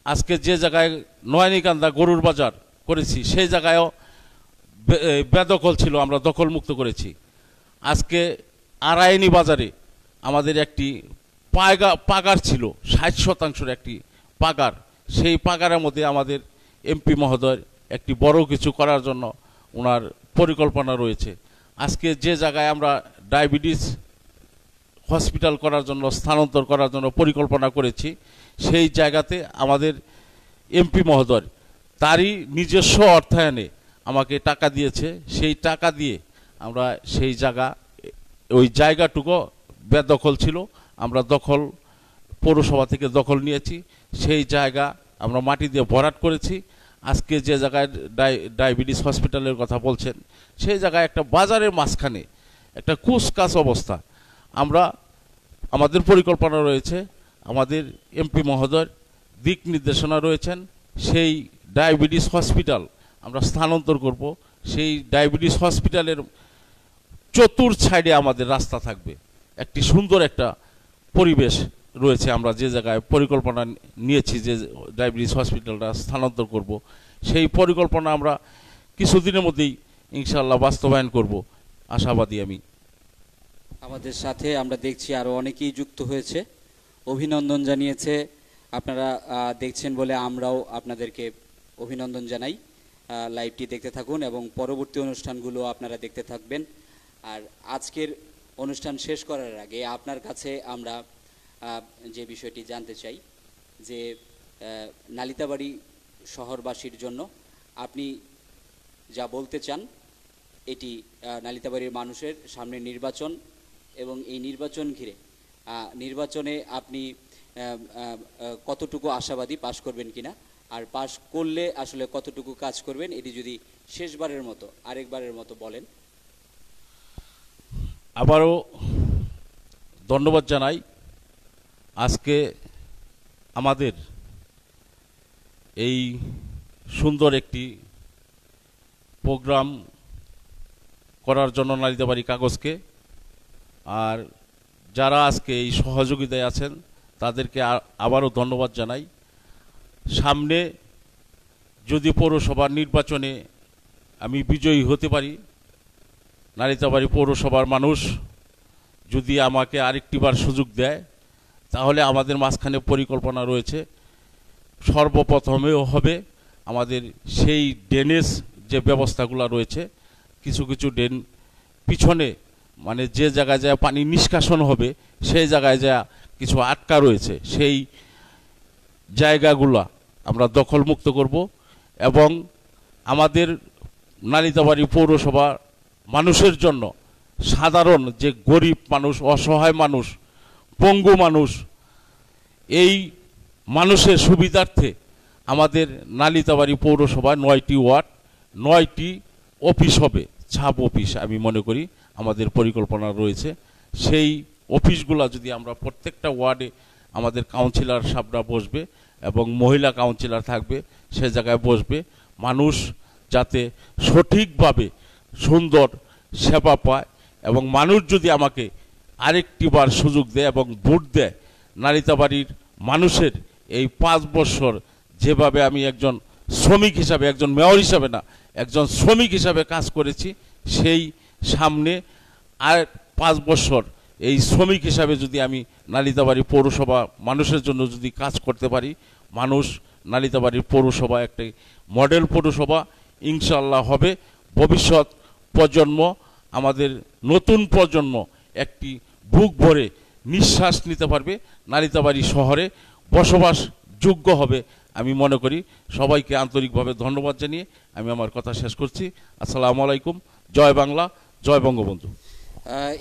আজকে যে জায়গায় নয়নিকান্দা গরুর বাজার করেছি সেই জায়গায়ও বেদখল ছিল, আমরা দখলমুক্ত করেছি। আজকে আড়াইনি বাজারে আমাদের একটি পাগার ছিল, 60% একটি পাগার, সেই পাগারের মধ্যে আমাদের এমপি মহোদয় একটি বড় কিছু করার জন্য ওনার পরিকল্পনা রয়েছে। আজকে যে জায়গায় আমরা ডায়াবেটিস হসপিটাল করার জন্য স্থানান্তর করার জন্য পরিকল্পনা করেছি, সেই জায়গাতে আমাদের এমপি মহোদয় তারই নিজস্ব অর্থায়নে আমাকে টাকা দিয়েছে। সেই টাকা দিয়ে আমরা সেই ওই জায়গাটুকু বেদখল ছিল, আমরা পৌরসভা থেকে দখল নিয়েছি। সেই জায়গা আমরা মাটি দিয়ে ভরাট করেছি। আজকে যে জায়গায় ডায়াবেটিস হসপিটালের কথা বলছেন সেই জায়গায় একটা বাজারের মাঝখানে একটা কুচকাচ অবস্থা। আমাদের পরিকল্পনা রয়েছে, আমাদের এমপি মহোদয় দিক নির্দেশনা রয়েছেন, সেই ডায়াবেটিস হসপিটাল আমরা স্থানান্তর করব। সেই ডায়াবেটিস হসপিটালের চতুর সাইডে আমাদের রাস্তা থাকবে, একটি সুন্দর একটা পরিবেশ রয়েছে। আমরা যে জায়গায় পরিকল্পনা নিয়েছি যে ডায়াবেটিস হসপিটালটা স্থানান্তর করব, সেই পরিকল্পনা আমরা কিছুদিনের মধ্যেই ইনশাআল্লাহ বাস্তবায়ন করব, আশাবাদী আমি। আমাদের সাথে আমরা দেখছি আরও অনেকেই যুক্ত হয়েছে, অভিনন্দন জানিয়েছে। আপনারা দেখছেন বলে আমরাও আপনাদেরকে অভিনন্দন জানাই। লাইভটি দেখতে থাকুন এবং পরবর্তী অনুষ্ঠানগুলো আপনারা দেখতে থাকবেন। আর আজকের অনুষ্ঠান শেষ করার আগে আপনার কাছে আমরা যে বিষয়টি জানতে চাই যে নালিতাবাড়ি শহরবাসীর জন্য আপনি যা বলতে চান, এটি নালিতাবাড়ির মানুষের সামনে নির্বাচন এবং এই নির্বাচন ঘিরে নির্বাচনে আপনি কতটুকু আশাবাদী পাশ করবেন কিনা, আর পাশ করলে আসলে কতটুকু কাজ করবেন, এটি যদি শেষবারের মতো আরেকবারের মতো বলেন। আবারও ধন্যবাদ জানাই। আজকে আমাদের এই সুন্দর একটি প্রোগ্রাম করার জন্য নালিতাবাড়ি কাগজকে, আর যারা আজকে এই সহযোগিতায় আছেন তাদেরকে আবারও ধন্যবাদ জানাই। সামনে যদি পৌরসভার নির্বাচনে আমি বিজয়ী হতে পারি, নালিতাবাড়ি পৌরসভার মানুষ যদি আমাকে আরেকটিবার সুযোগ দেয়, তাহলে আমাদের মাঝখানে পরিকল্পনা রয়েছে, সর্বপ্রথমেও হবে আমাদের সেই ড্রেনেজ যে ব্যবস্থাগুলো রয়েছে, কিছু কিছু ড্রেন পিছনে মানে যে জায়গায় যায় পানি নিষ্কাশন হবে সেই জায়গায় যা কিছু আটকা রয়েছে, সেই জায়গাগুলো আমরা দখলমুক্ত করব। এবং আমাদের নালিতাবাড়ি পৌরসভা মানুষের জন্য, সাধারণ যে গরিব মানুষ, অসহায় মানুষ, পঙ্গু মানুষ, এই মানুষের সুবিধার্থে আমাদের নালিতাবাড়ি পৌরসভায় 9টি ওয়ার্ড, 9টি অফিস হবে, ছাপ অফিস আমি মনে করি আমাদের পরিকল্পনা রয়েছে। সেই অফিসগুলা যদি আমরা প্রত্যেকটা ওয়ার্ডে আমাদের কাউন্সিলর সাহেবরা বসবে এবং মহিলা কাউন্সিলর থাকবে, সে জায়গায় বসবে, মানুষ যাতে সঠিকভাবে সুন্দর সেবা পায়। এবং মানুষ যদি আমাকে আরেকটি বার সুযোগ দেয় এবং ভোট দেয়, নালিতাবাড়ির মানুষের এই 5 বছর যেভাবে আমি একজন শ্রমিক হিসাবে, একজন মেয়র হিসাবে না, একজন শ্রমিক হিসাবে কাজ করেছি, সেই সামনে আর 5 বছর এই শ্রমিক হিসাবে যদি আমি নালিতাবাড়ি পৌরসভা মানুষের জন্য যদি কাজ করতে পারি, মানুষ নালিতাবাড়ির পৌরসভা একটি মডেল পৌরসভা ইনশাআল্লাহ হবে। ভবিষ্যৎ প্রজন্ম, আমাদের নতুন প্রজন্ম একটি বুক ভরে নিঃশ্বাস নিতে পারবে, নালিতাবাড়ি শহরে বসবাস যোগ্য হবে আমি মনে করি। সবাইকে আন্তরিকভাবে ধন্যবাদ জানিয়ে আমি আমার কথা শেষ করছি। আসসালামু আলাইকুম। জয় বাংলা, জয় বঙ্গবন্ধু।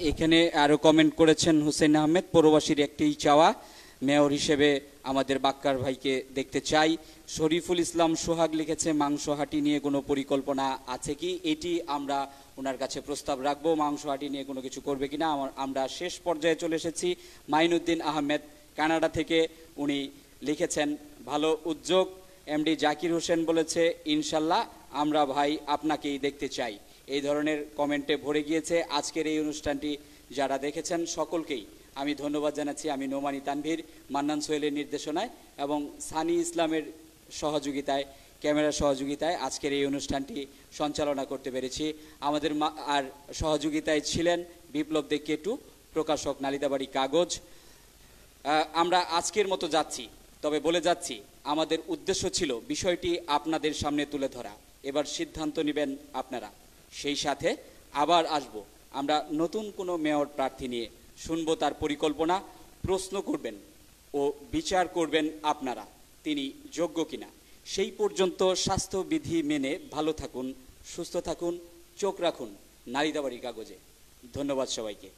এখানে আরো কমেন্ট করেছেন হুসেন আহমেদ, পৌরবাসীর একটি চাওয়া, মেয়র হিসেবে আমাদের বাক্কার ভাইকে দেখতে চাই। শরীফুল ইসলাম সোহাগ লিখেছে মাংসহাটি নিয়ে কোনো পরিকল্পনা আছে কি? এটি আমরা ওনার কাছে প্রস্তাব রাখবো, মাংসহাটি নিয়ে কোনো কিছু করবে কিনা। আমরা শেষ পর্যায়ে চলে এসেছি। মাইনুদ্দিন আহমেদ কানাডা থেকে উনি লিখেছেন ভালো উদ্যোগ। এমডি জাকির হোসেন বলেছে ইনশাল্লাহ আমরা ভাই আপনাকেই দেখতে চাই। এই ধরনের কমেন্টে ভরে গিয়েছে। আজকের এই অনুষ্ঠানটি যারা দেখেছেন সকলকেই আমি ধন্যবাদ জানাচ্ছি। আমি নোমানি তানভীর, মান্নান সোহেলের নির্দেশনায় এবং সানি ইসলামের সহযোগিতায়, ক্যামেরার সহযোগিতায় আজকের এই অনুষ্ঠানটি সঞ্চালনা করতে পেরেছি। আমাদের আর সহযোগিতায় ছিলেন বিপ্লব দে কেটু, প্রকাশক নালিতাবাড়ি কাগজ। আমরা আজকের মতো যাচ্ছি, তবে বলে যাচ্ছি আমাদের উদ্দেশ্য ছিল বিষয়টি আপনাদের সামনে তুলে ধরা। এবার সিদ্ধান্ত নেবেন আপনারা। সেই সাথে আবার আসব আমরা নতুন কোনো মেয়র প্রার্থী নিয়ে, শুনবো তার পরিকল্পনা, প্রশ্ন করবেন ও বিচার করবেন আপনারা তিনি যোগ্য কিনা। সেই পর্যন্ত স্বাস্থ্যবিধি মেনে ভালো থাকুন, সুস্থ থাকুন, চোখ রাখুন নালিতাবাড়ি কাগজে। ধন্যবাদ সবাইকে।